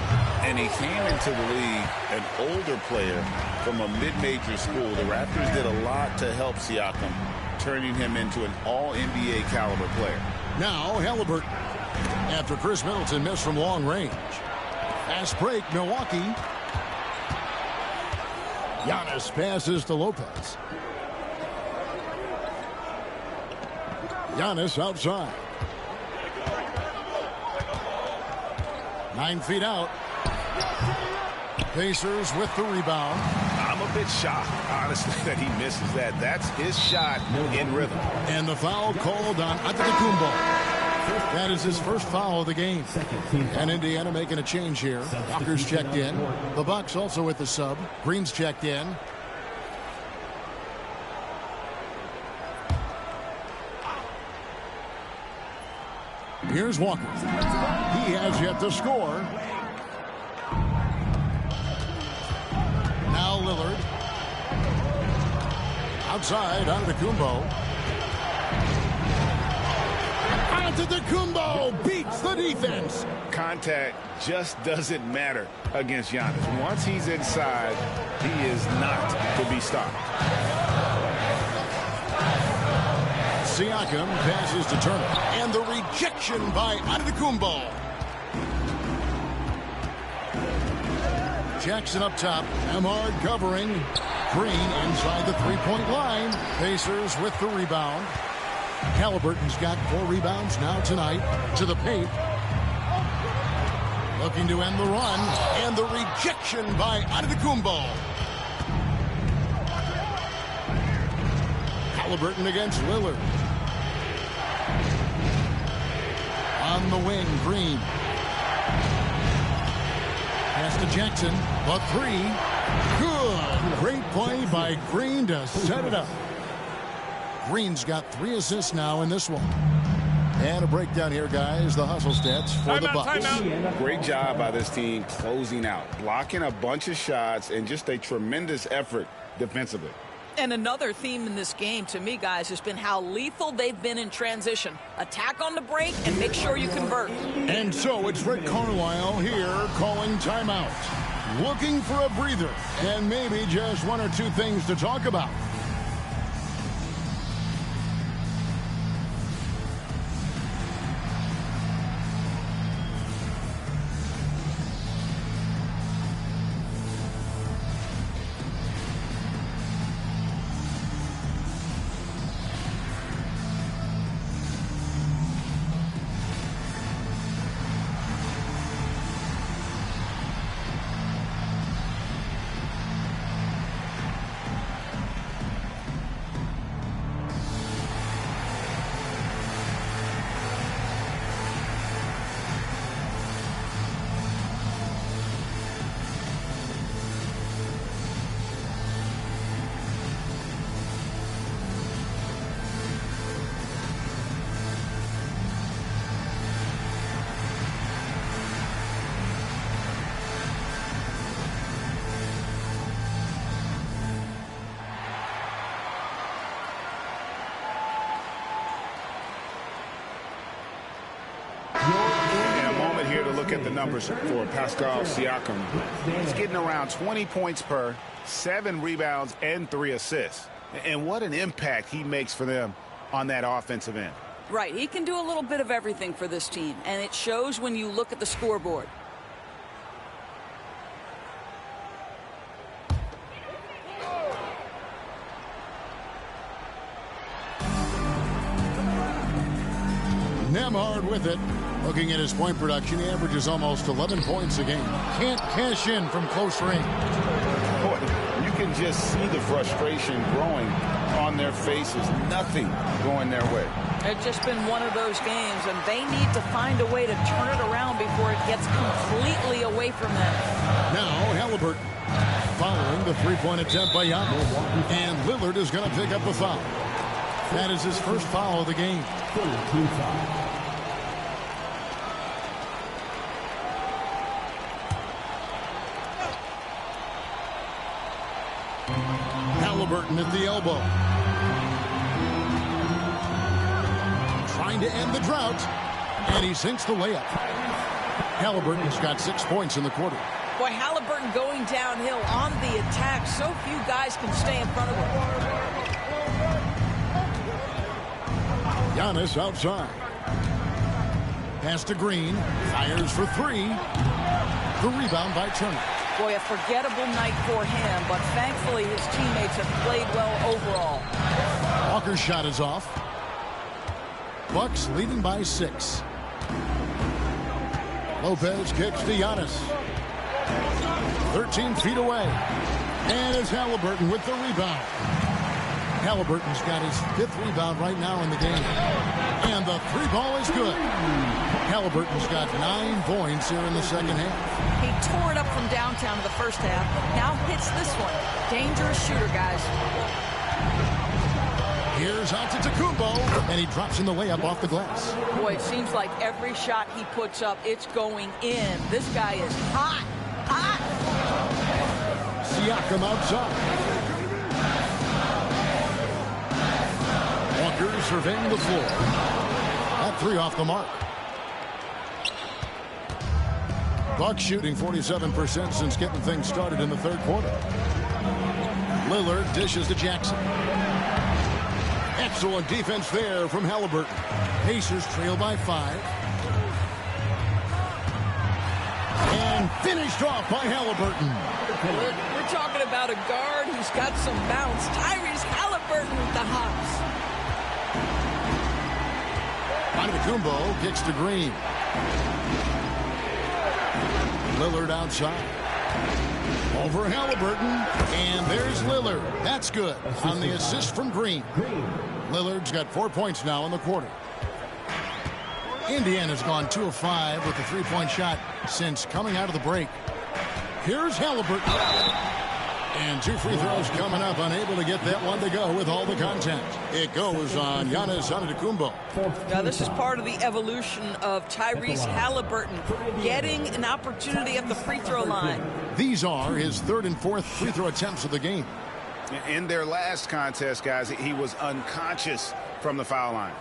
And he came into the league an older player from a mid-major school. The Raptors did a lot to help Siakam, turning him into an all-NBA caliber player. Now Halliburton. After Chris Middleton missed from long range. Fast break, Milwaukee. Giannis passes to Lopez. Giannis outside. 9 feet out. Pacers with the rebound. I'm a bit shocked, honestly, that he misses that. That's his shot in rhythm. And the foul called on Antetokounmpo. That is his first foul of the game. And Indiana making a change here. Walker's checked in. The Bucks also with the sub. Green's checked in. Here's Walker. He has yet to score. Now Lillard. Outside, Antetokounmpo. Antetokounmpo beats the defense. Contact just doesn't matter against Giannis. Once he's inside, he is not to be stopped. Siakam passes to Turner. And the rejection by Antetokounmpo. Jackson up top. Nembhard covering. Green inside the three-point line. Pacers with the rebound. Halliburton's got 4 rebounds now tonight to the paint. Looking to end the run, and the rejection by Antetokounmpo. Halliburton against Lillard. On the wing, Green. Pass to Jackson. The three. Good. Great play by Green to set it up. Green's got 3 assists now in this one. And a breakdown here, guys. The hustle stats for the Bucks. Great job by this team closing out, blocking a bunch of shots, and just a tremendous effort defensively. And another theme in this game, to me, guys, has been how lethal they've been in transition. Attack on the break and make sure you convert. And so it's Rick Carlisle here calling timeout. Looking for a breather and maybe just 1 or 2 things to talk about. Look at the numbers for Pascal Siakam. He's getting around 20 points per, 7 rebounds, and 3 assists. And what an impact he makes for them on that offensive end. Right. He can do a little bit of everything for this team, and it shows when you look at the scoreboard. Nembhard with it. Looking at his point production, he averages almost 11 points a game. Can't cash in from close range. Boy, you can just see the frustration growing on their faces. Nothing going their way. It's just been one of those games, and they need to find a way to turn it around before it gets completely away from them. Now, Halliburton following the three-point attempt by Giannis. And Lillard is going to pick up the foul. That is his first foul of the game. Halliburton at the elbow. Trying to end the drought. And he sinks the layup. Halliburton's got 6 points in the quarter. Boy, Halliburton going downhill on the attack. So few guys can stay in front of him. Giannis outside. Pass to Green. Fires for 3. The rebound by Turner. Boy, a forgettable night for him, but thankfully his teammates have played well overall. Walker's shot is off. Bucks leading by 6. Lopez kicks to Giannis. 13 feet away. And it's Halliburton with the rebound. Halliburton's got his 5th rebound right now in the game. And the 3 ball is good. Halliburton's got 9 points here in the second half. He tore it up from downtown in the first half. Now hits this one. Dangerous shooter, guys. Here's Antetokounmpo, and he drops in the layup off the glass. Boy, it seems like every shot he puts up, it's going in. This guy is hot. Hot. Siakam outside. Walker surveying the floor. That 3 off the mark. Bucks shooting 47% since getting things started in the third quarter. Lillard dishes to Jackson. Excellent defense there from Halliburton. Pacers trail by 5. And finished off by Halliburton. We're talking about a guard who's got some bounce. Tyrese Halliburton with the hops. Antetokounmpo kicks to Green. Lillard outside. Over Halliburton, and there's Lillard. That's good on the assist from Green. Lillard's got 4 points now in the quarter. Indiana's gone 2 of 5 with the three-point shot since coming out of the break. Here's Halliburton. And 2 free throws coming up, unable to get that one to go with all the contact. It goes on Giannis Antetokounmpo. Now, this is part of the evolution of Tyrese Halliburton getting an opportunity at the free throw line. These are his 3rd and 4th free throw attempts of the game. In their last contest, guys, he was unconscious from the foul line.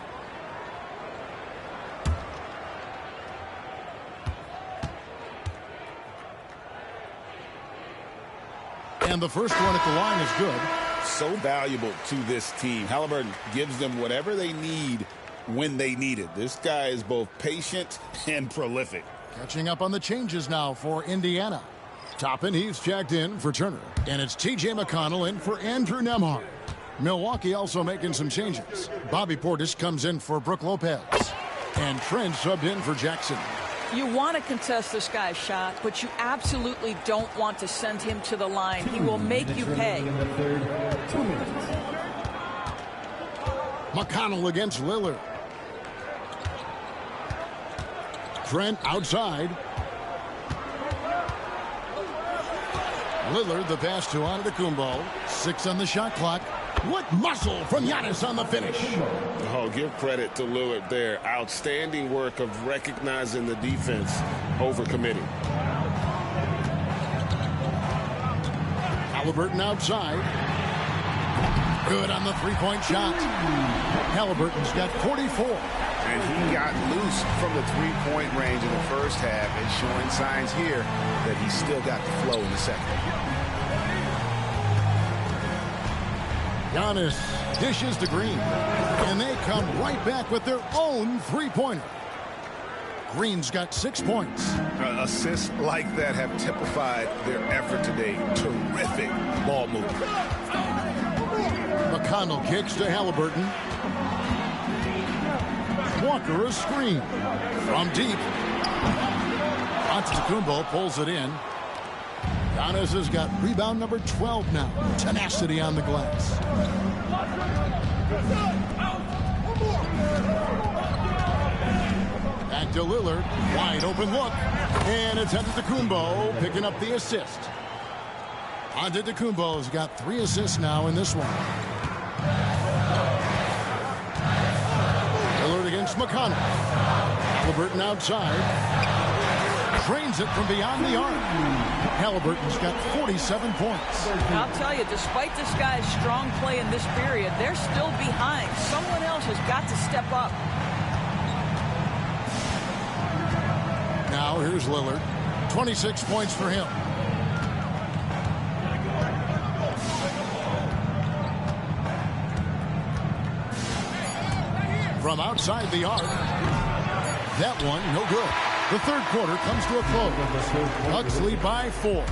And the first one at the line is good. So valuable to this team. Halliburton gives them whatever they need when they need it. This guy is both patient and prolific. Catching up on the changes now for Indiana. Toppin, he's checked in for Turner. And it's T.J. McConnell in for Andrew Nembhard. Milwaukee also making some changes. Bobby Portis comes in for Brook Lopez. And Trent subbed in for Jackson. You want to contest this guy's shot, but you absolutely don't want to send him to the line. He will make you pay. McConnell against Lillard. Trent outside. Lillard the pass to Antetokounmpo. 6 on the shot clock. What muscle from Giannis on the finish. Oh, give credit to Lillard there. Outstanding work of recognizing the defense over committing. Halliburton outside. Good on the three-point shot. Halliburton's got 44. And he got loose from the three-point range in the first half and showing signs here that he's still got the flow in the second. Giannis dishes to Green, and they come right back with their own three-pointer. Green's got 6 points. Assists like that have typified their effort today. Terrific ball movement. McConnell kicks to Halliburton. Walker a screen from deep. Antetokounmpo pulls it in. Giannis has got rebound number 12 now. Tenacity on the glass. Back to Lillard. Wide open look. And it's Antetokounmpo picking up the assist. Antetokounmpo's got 3 assists now in this one. Lillard against McConnell. Halliburton outside. Drains it from beyond the arc. Halliburton's got 47 points. And I'll tell you, despite this guy's strong play in this period, they're still behind. Someone else has got to step up. Now here's Lillard. 26 points for him. From outside the arc. That one, no good. The third quarter comes to a close. Bucks lead by 4.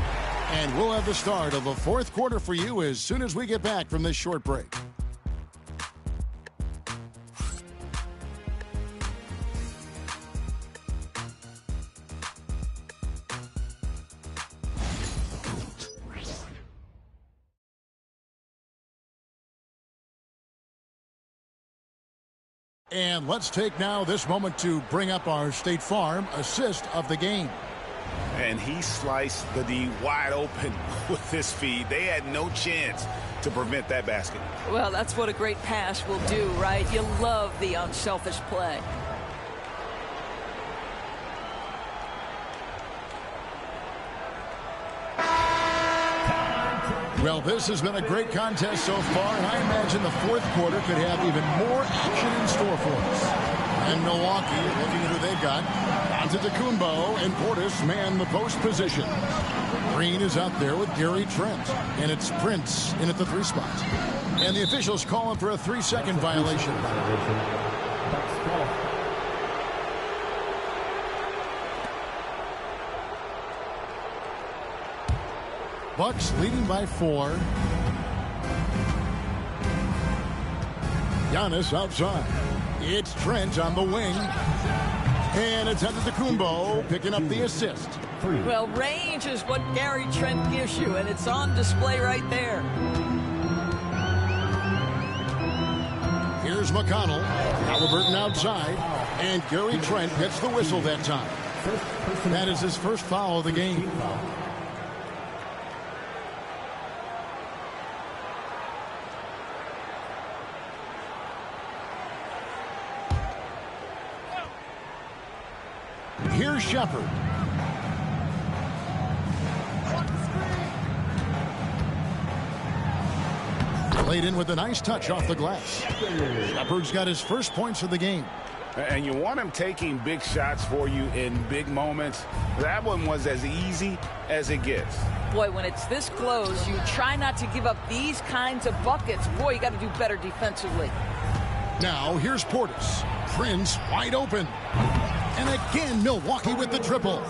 And we'll have the start of the fourth quarter for you as soon as we get back from this short break. And let's take now this moment to bring up our State Farm assist of the game. And he sliced the D wide open with his feed. They had no chance to prevent that basket. Well, that's what a great pass will do, right? You love the unselfish play. Well, this has been a great contest so far, and I imagine the fourth quarter could have even more action in store for us. And Milwaukee, looking at who they've got, Antetokounmpo and Portis man the post position. Green is out there with Gary Trent, and it's Prince in at the 3 spot. And the officials calling for a 3-second violation. Bucks leading by 4. Giannis outside. It's Trent on the wing. And it's Antetokounmpo picking up the assist. 3. Well, range is what Gary Trent gives you, and it's on display right there. Here's McConnell. Halliburton outside. And Gary Trent gets the whistle that time. That is his first foul of the game. Here's Shepherd. Laid in with a nice touch off the glass. Shepherd's got his first points of the game. And you want him taking big shots for you in big moments. That one was as easy as it gets. Boy, when it's this close, you try not to give up these kinds of buckets. Boy, you got to do better defensively. Now, here's Portis. Prince wide open. And again, Milwaukee with the triple.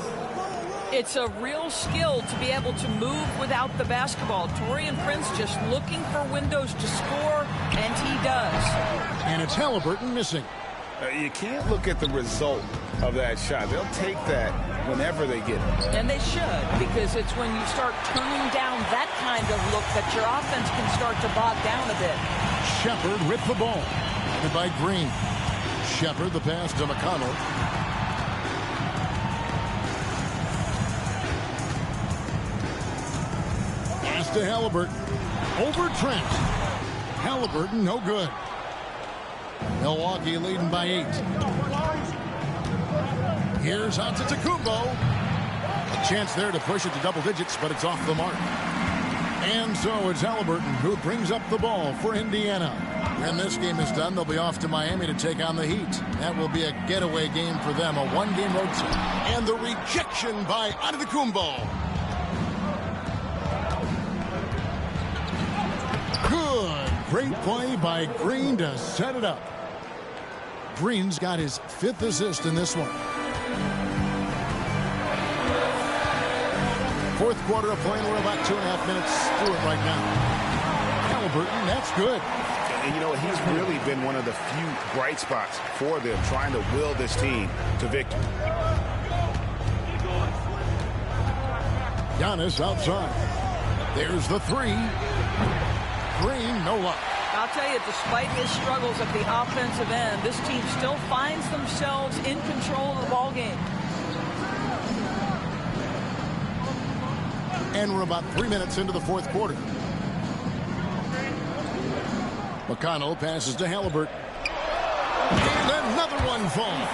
It's a real skill to be able to move without the basketball. Taurean Prince just looking for windows to score, and he does. And it's Halliburton missing. You can't look at the result of that shot. They'll take that whenever they get it. And they should, because it's when you start turning down that kind of look that your offense can start to bog down a bit. Shepherd with the ball. And by Green. Shepherd, the pass to McConnell. Pass to Halliburton. Over Trent. Halliburton, no good. Milwaukee leading by 8. Here's Antetokounmpo. A chance there to push it to double digits, but it's off the mark. And so it's Halliburton who brings up the ball for Indiana. When this game is done, they'll be off to Miami to take on the Heat. That will be a getaway game for them, a one-game road trip. And the rejection by Antetokounmpo. Good. Great play by Green to set it up. Green's got his 5th assist in this one. 4th quarter of play. We're about 2.5 minutes through it right now. Halliburton, that's good. And you know, he's really been one of the few bright spots for them, trying to will this team to victory. Giannis outside. There's the 3. Green, no luck. I'll tell you, despite his struggles at the offensive end, this team still finds themselves in control of the ball game. And we're about 3 minutes into the 4th quarter. McConnell passes to Halliburton. And another one falls.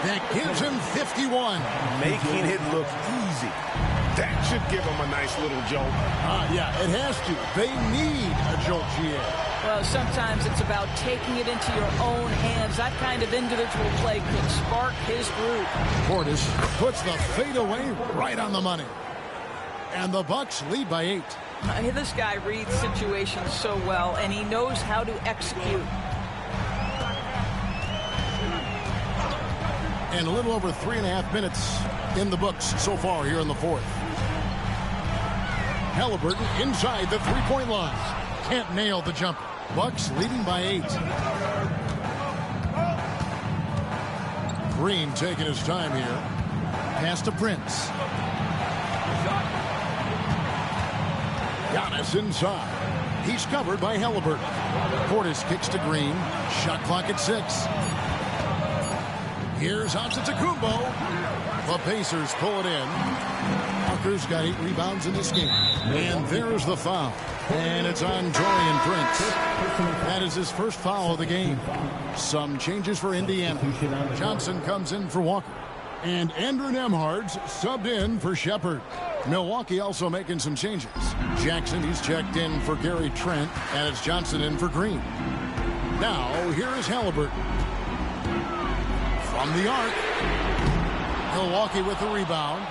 That gives him 51. Making it look easy. That should give them a nice little jolt. Yeah, it has to. They need a jolt, GA. Well, sometimes it's about taking it into your own hands. That kind of individual play could spark his group. Portis puts the fadeaway right on the money. And the Bucks lead by 8. This guy reads situations so well, and he knows how to execute. And a little over 3.5 minutes in the books so far here in the 4th. Halliburton inside the three-point line. Can't nail the jumper. Bucks leading by 8. Green taking his time here. Pass to Prince. Giannis inside. He's covered by Halliburton. Portis kicks to Green. Shot clock at 6. Here's Antetokounmpo. The Pacers pull it in. Walker's got 8 rebounds in this game. And there's the foul. And it's on Taurean Prince. That is his first foul of the game. Some changes for Indiana. Johnson comes in for Walker. And Andrew Nembhard's subbed in for Shepherd. Milwaukee also making some changes. Jackson, he's checked in for Gary Trent. And it's Johnson in for Green. Now, here is Halliburton. From the arc. Milwaukee with the rebound.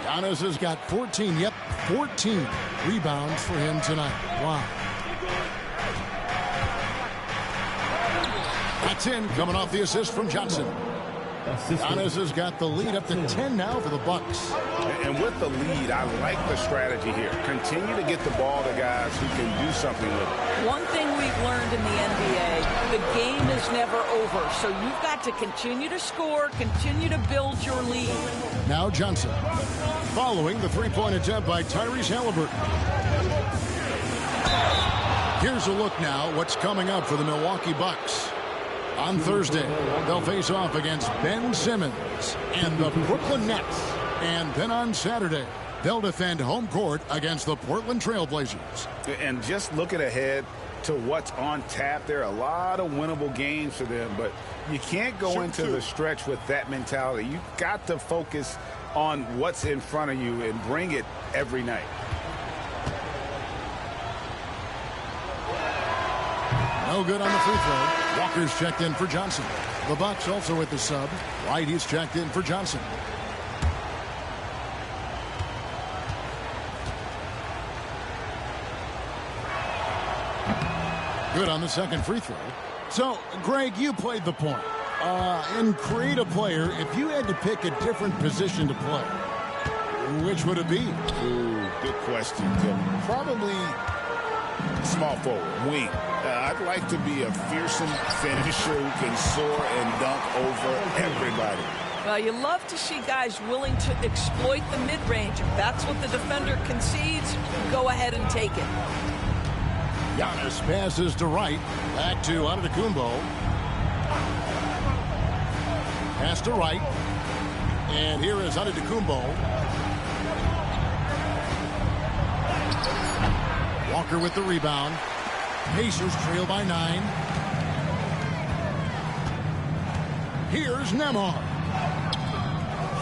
Giannis has got 14. Yep, 14 rebounds for him tonight. Wow. That's in, coming off the assist from Johnson. Giannis has got the lead up to 10 now for the Bucks. And with the lead, I like the strategy here. Continue to get the ball to guys who can do something with it. One thing we've learned in the NBA, the game is never over. So you've got to continue to score, continue to build your lead. Now Johnson, following the three-point attempt by Tyrese Halliburton. Here's a look now what's coming up for the Milwaukee Bucks. On Thursday, they'll face off against Ben Simmons and the Brooklyn Nets. And then on Saturday, they'll defend home court against the Portland Trail Blazers. And just looking ahead to what's on tap, there are a lot of winnable games for them, but you can't go into the stretch with that mentality. You've got to focus on what's in front of you and bring it every night. No good on the free throw. Walker's checked in for Johnson. The Bucks also with the sub. White, he's checked in for Johnson. Good on the second free throw. So, Greg, you played the point. In creative player, if you had to pick a different position to play, which would it be? Ooh, good question, Tim. Probably small forward, wing. I'd like to be a fearsome finisher who can soar and dunk over everybody. Well, you love to see guys willing to exploit the mid-range. If that's what the defender concedes, go ahead and take it. Giannis passes to right. Back to Antetokounmpo. Pass to right. And here is Antetokounmpo. Walker with the rebound. Pacers trail by 9. Here's Nembhard.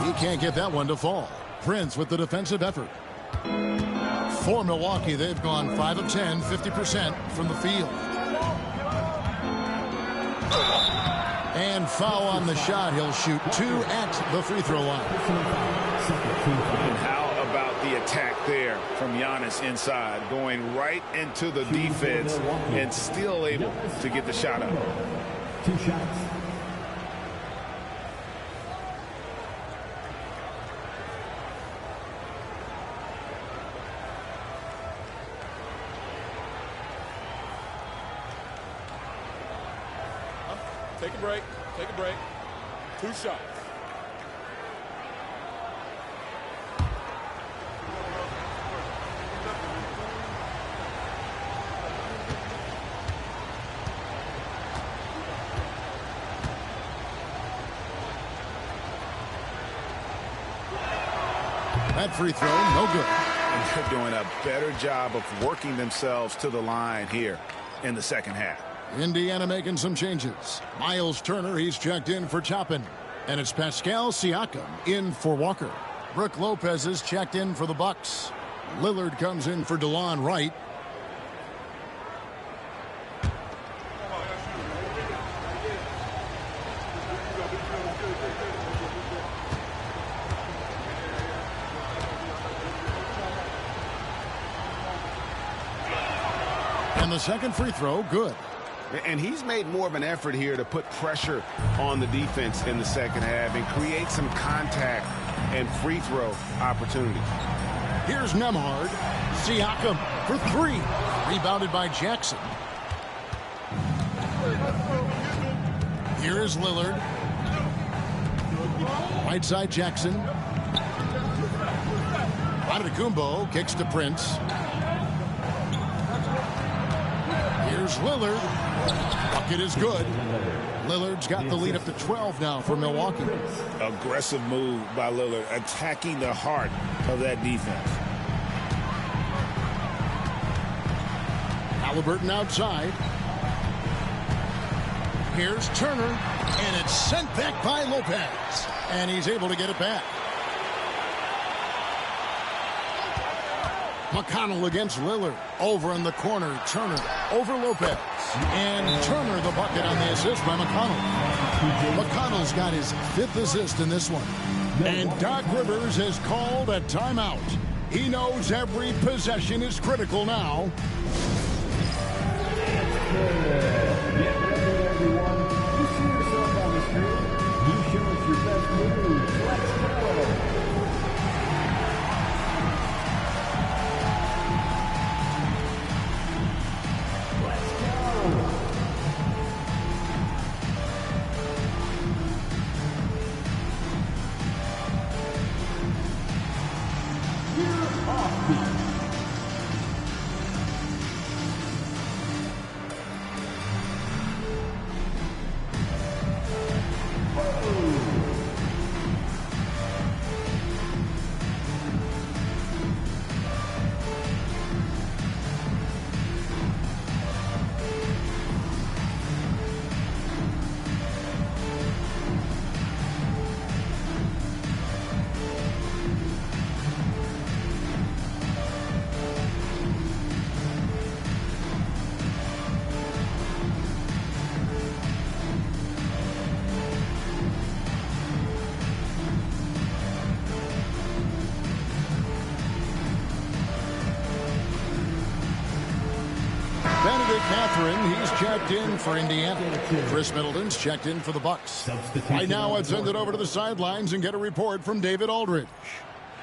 He can't get that one to fall. Prince with the defensive effort. For Milwaukee, they've gone 5 of 10, 50% from the field. And foul on the shot. He'll shoot 2 at the free throw line. And how about the attack there from Giannis inside, going right into the defense and still able to get the shot up. 2 shots. Take a break. Take a break. 2 shots. That free throw, no good. And they're doing a better job of working themselves to the line here in the second half. Indiana making some changes. Miles Turner, he's checked in for Toppin. And it's Pascal Siakam in for Walker. Brook Lopez is checked in for the Bucks. Lillard comes in for DeLon Wright. And the second free throw, good. And he's made more of an effort here to put pressure on the defense in the second half and create some contact and free throw opportunities. Here's Nembhard. Siakam for 3. Rebounded by Jackson. Here is Lillard. Right side Jackson. Antetokounmpo kicks to Prince. Here's Lillard. Bucket is good. Lillard's got the lead up to 12 now for Milwaukee. Aggressive move by Lillard, attacking the heart of that defense. Halliburton outside. Here's Turner, and it's sent back by Lopez. And he's able to get it back. McConnell against Lillard. Over in the corner, Turner over Lopez. And Turner the bucket on the assist by McConnell. McConnell's got his 5th assist in this one. And Doc Rivers has called a timeout. He knows every possession is critical now. Get ready, everyone. You see yourself on the screen. You show us your best moves. Let's go. Mathurin, he's checked in for Indiana. Chris Middleton's checked in for the Bucks. Right now, let's send it over to the sidelines and get a report from David Aldridge.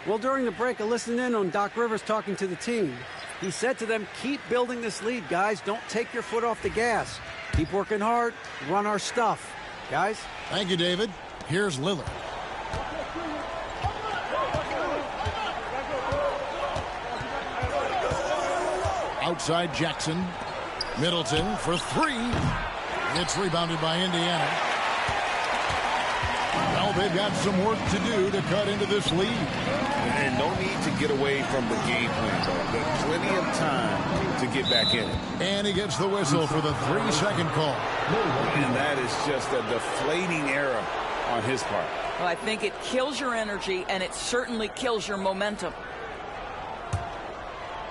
Well, during the break, I listened in on Doc Rivers talking to the team. He said to them, keep building this lead, guys. Don't take your foot off the gas. Keep working hard. Run our stuff. Guys? Thank you, David. Here's Lillard. Outside Jackson. Middleton for three. It's rebounded by Indiana. Well, they've got some work to do to cut into this lead. And no need to get away from the game plan, though. There's plenty of time to get back in it. And he gets the whistle for the 3-second call. And that is just a deflating error on his part. Well, I think it kills your energy, and it certainly kills your momentum.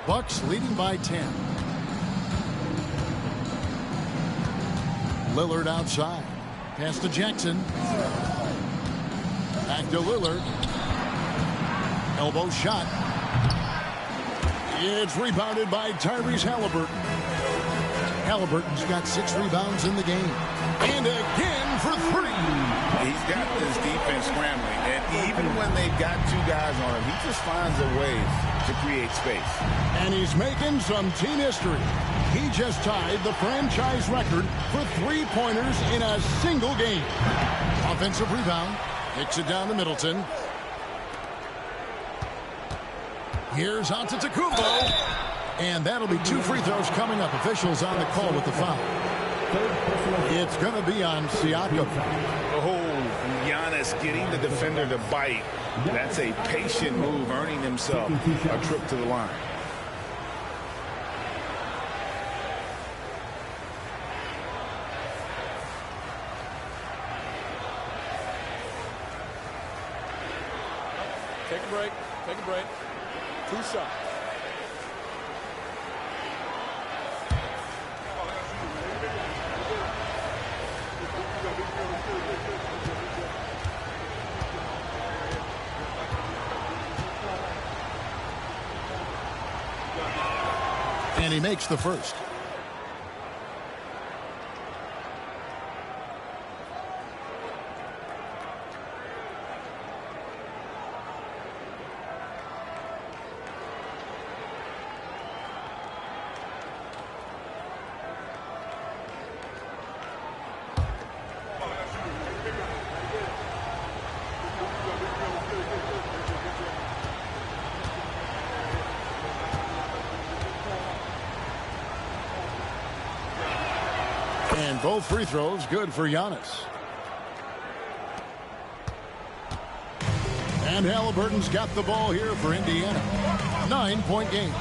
Bucks leading by 10. Lillard outside. Pass to Jackson. Back to Lillard. Elbow shot. It's rebounded by Tyrese Halliburton. Halliburton's got 6 rebounds in the game. And again for 3. He's got this defense scrambling. And even when they've got 2 guys on him, he just finds a way to create space. And he's making some team history. He just tied the franchise record for 3-pointers in a single game. Offensive rebound. Kicks it down to Middleton. Here's Antetokounmpo. And that'll be 2 free throws coming up. Officials on the call with the foul. It's going to be on Siakam. Oh, Giannis getting the defender to bite. That's a patient move, earning himself a trip to the line. Take a break. Take a break. 2 shots. And he makes the first. And both free throws good for Giannis. And Halliburton's got the ball here for Indiana. 9-point game.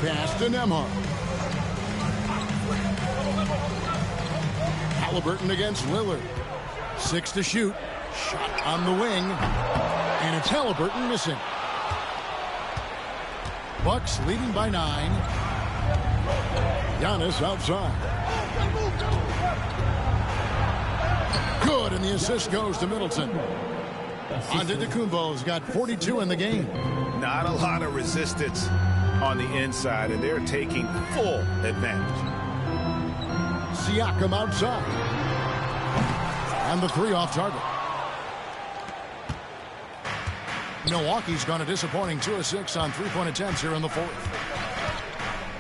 Pass to Nembhard. Halliburton against Lillard. 6 to shoot. Shot on the wing. And it's Halliburton missing. Bucks leading by 9. Giannis outside. Good, and the assist goes to Middleton. Antetokounmpo's got 42 in the game. Not a lot of resistance on the inside, and they're taking full advantage. Siakam outside. And the 3 off target. Milwaukee's gone a disappointing 2 of 6 on 3-point attempts here in the 4th.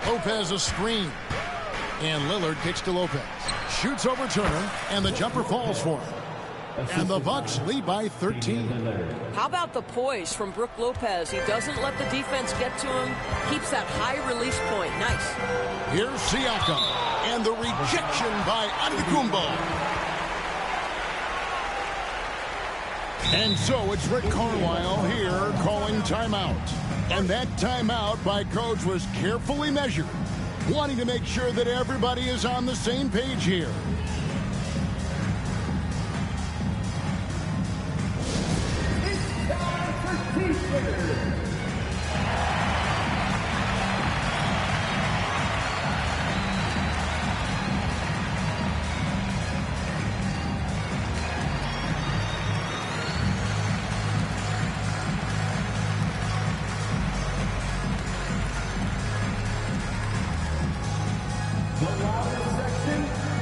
Lopez a screen. And Lillard kicks to Lopez. Shoots over Turner, and the jumper falls for him. And the Bucks lead by 13. How about the poise from Brook Lopez? He doesn't let the defense get to him. Keeps that high release point. Nice. Here's Siakam. And the rejection by Antetokounmpo. And so it's Rick Carlisle here calling timeout. And that timeout by Coach was carefully measured, wanting to make sure that everybody is on the same page here. It's time for T-shirts.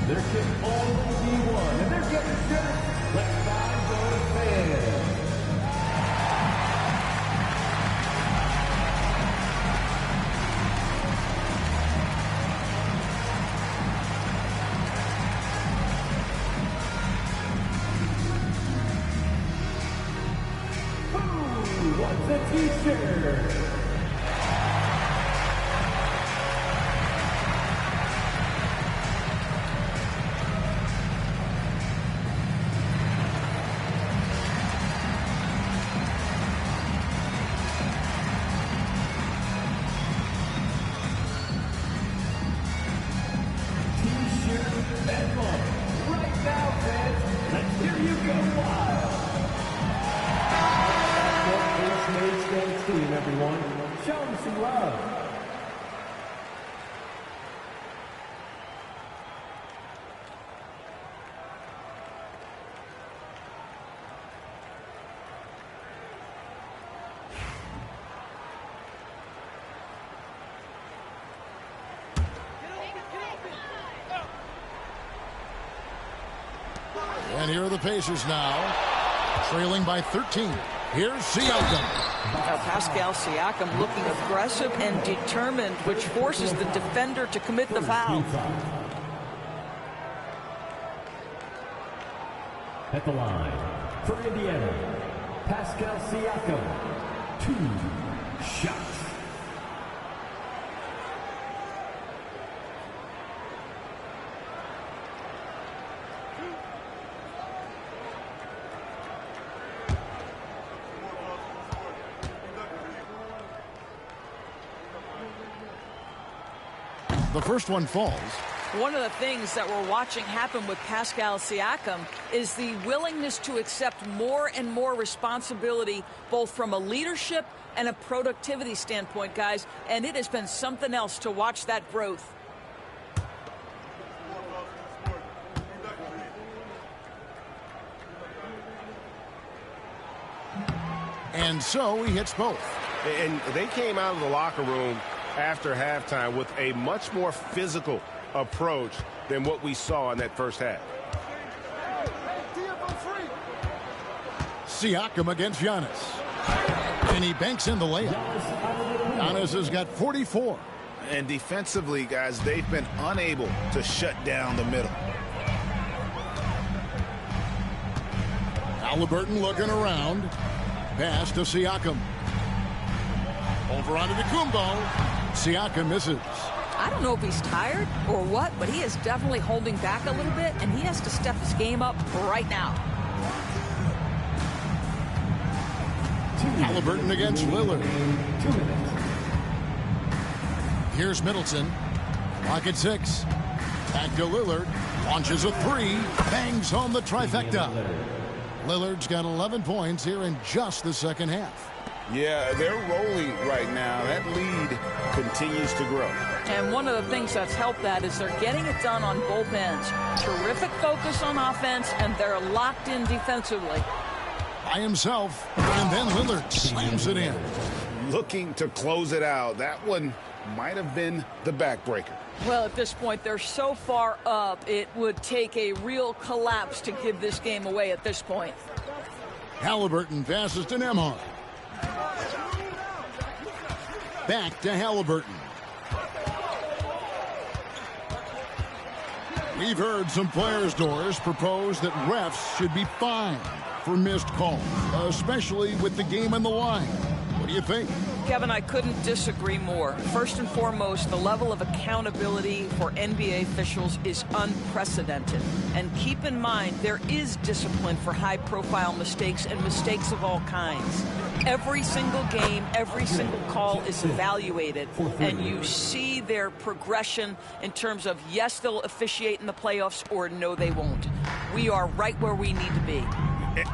There can only be one, and they're getting set. Let's find those fans. Who wants a t-shirt? Everyone, show them some love. And here are the Pacers now, trailing by 13. Here's Siakam. Now Pascal Siakam looking aggressive and determined, which forces the defender to commit the foul. At the line, for Indiana, Pascal Siakam, 2 shots. The first one falls. One of the things that we're watching happen with Pascal Siakam is the willingness to accept more and more responsibility, both from a leadership and a productivity standpoint, guys. And it has been something else to watch that growth. And so he hits both. And they came out of the locker room after halftime with a much more physical approach than what we saw in that first half. Siakam against Giannis. And he banks in the layup. Giannis has got 44. And defensively, guys, they've been unable to shut down the middle. Haliburton looking around. Pass to Siakam. Over onto Kumbo. Siakam misses. I don't know if he's tired or what, but he is definitely holding back a little bit, and he has to step his game up right now. Haliburton against Lillard. Here's Middleton. Clock at 6. Back to Lillard. Launches a 3. Bangs home the trifecta. Lillard's got 11 points here in just the second half. Yeah, they're rolling right now. That lead continues to grow. And one of the things that's helped that is they're getting it done on both ends. Terrific focus on offense, and they're locked in defensively. By himself, and then Lillard slams it in. Looking to close it out. That one might have been the backbreaker. Well, at this point, they're so far up, it would take a real collapse to give this game away at this point. Haliburton passes to Nembhard. Back to Haliburton. We've heard some players, Doris, propose that refs should be fined for missed calls, especially with the game on the line. What do you think? Kevin, I couldn't disagree more. First and foremost, the level of accountability for NBA officials is unprecedented. And keep in mind, there is discipline for high-profile mistakes and mistakes of all kinds. Every single game, every single call is evaluated, and you see their progression in terms of, yes, they'll officiate in the playoffs, or no, they won't. We are right where we need to be.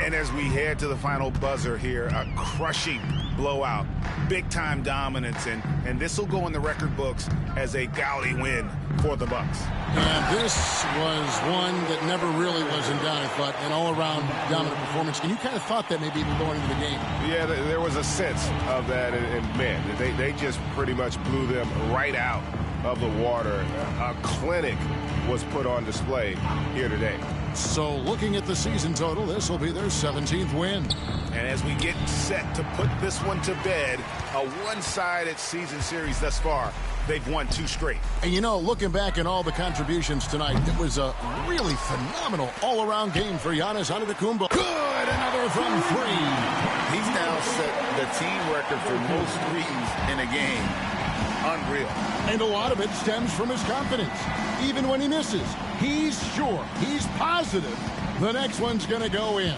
And as we head to the final buzzer here, a crushing blowout, big-time dominance, and this will go in the record books as a gaudy win for the Bucks. And this was one that never really was in doubt, but an all-around dominant performance. And you kind of thought that maybe even going into the game. Yeah, there was a sense of that, and man, they just pretty much blew them right out of the water. A clinic was put on display here today. So looking at the season total, this will be their 17th win. And as we get set to put this one to bed, a one-sided season series thus far. They've won 2 straight. And you know, looking back at all the contributions tonight, it was a really phenomenal all-around game for Giannis Antetokounmpo. Good, another from 3. He's now set the team record for most threes in a game. Unreal. And a lot of it stems from his confidence. Even when he misses, he's sure, he's positive the next one's going to go in.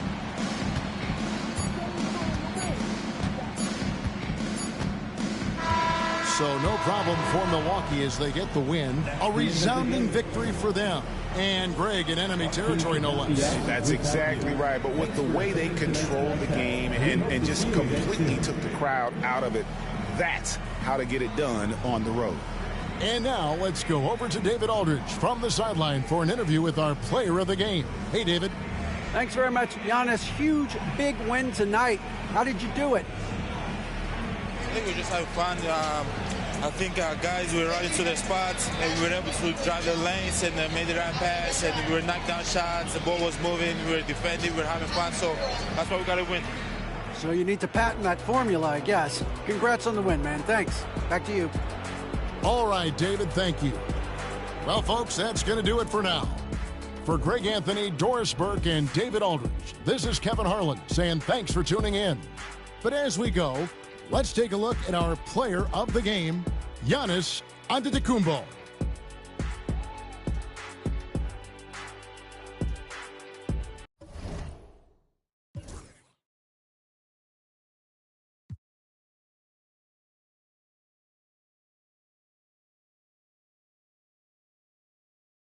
So no problem for Milwaukee as they get the win. A resounding victory for them. And Greg in enemy territory, no less. That's exactly right. But with the way they controlled the game and just completely took the crowd out of it, that's how to get it done on the road. And now let's go over to David Aldridge from the sideline for an interview with our player of the game. Hey, David. Thanks very much, Giannis. Huge, big win tonight. How did you do it? I think we just had fun. I think our guys were running to their spots, and we were able to drive the lanes and made the right pass, and we were knocking down shots. The ball was moving. We were defending. We were having fun. So that's why we got to win. So you need to patent that formula, I guess. Congrats on the win, man. Thanks. Back to you. All right, David, thank you. Well, folks, that's going to do it for now. For Greg Anthony, Doris Burke, and David Aldridge, this is Kevin Harlan saying thanks for tuning in. But as we go, let's take a look at our player of the game, Giannis Antetokounmpo.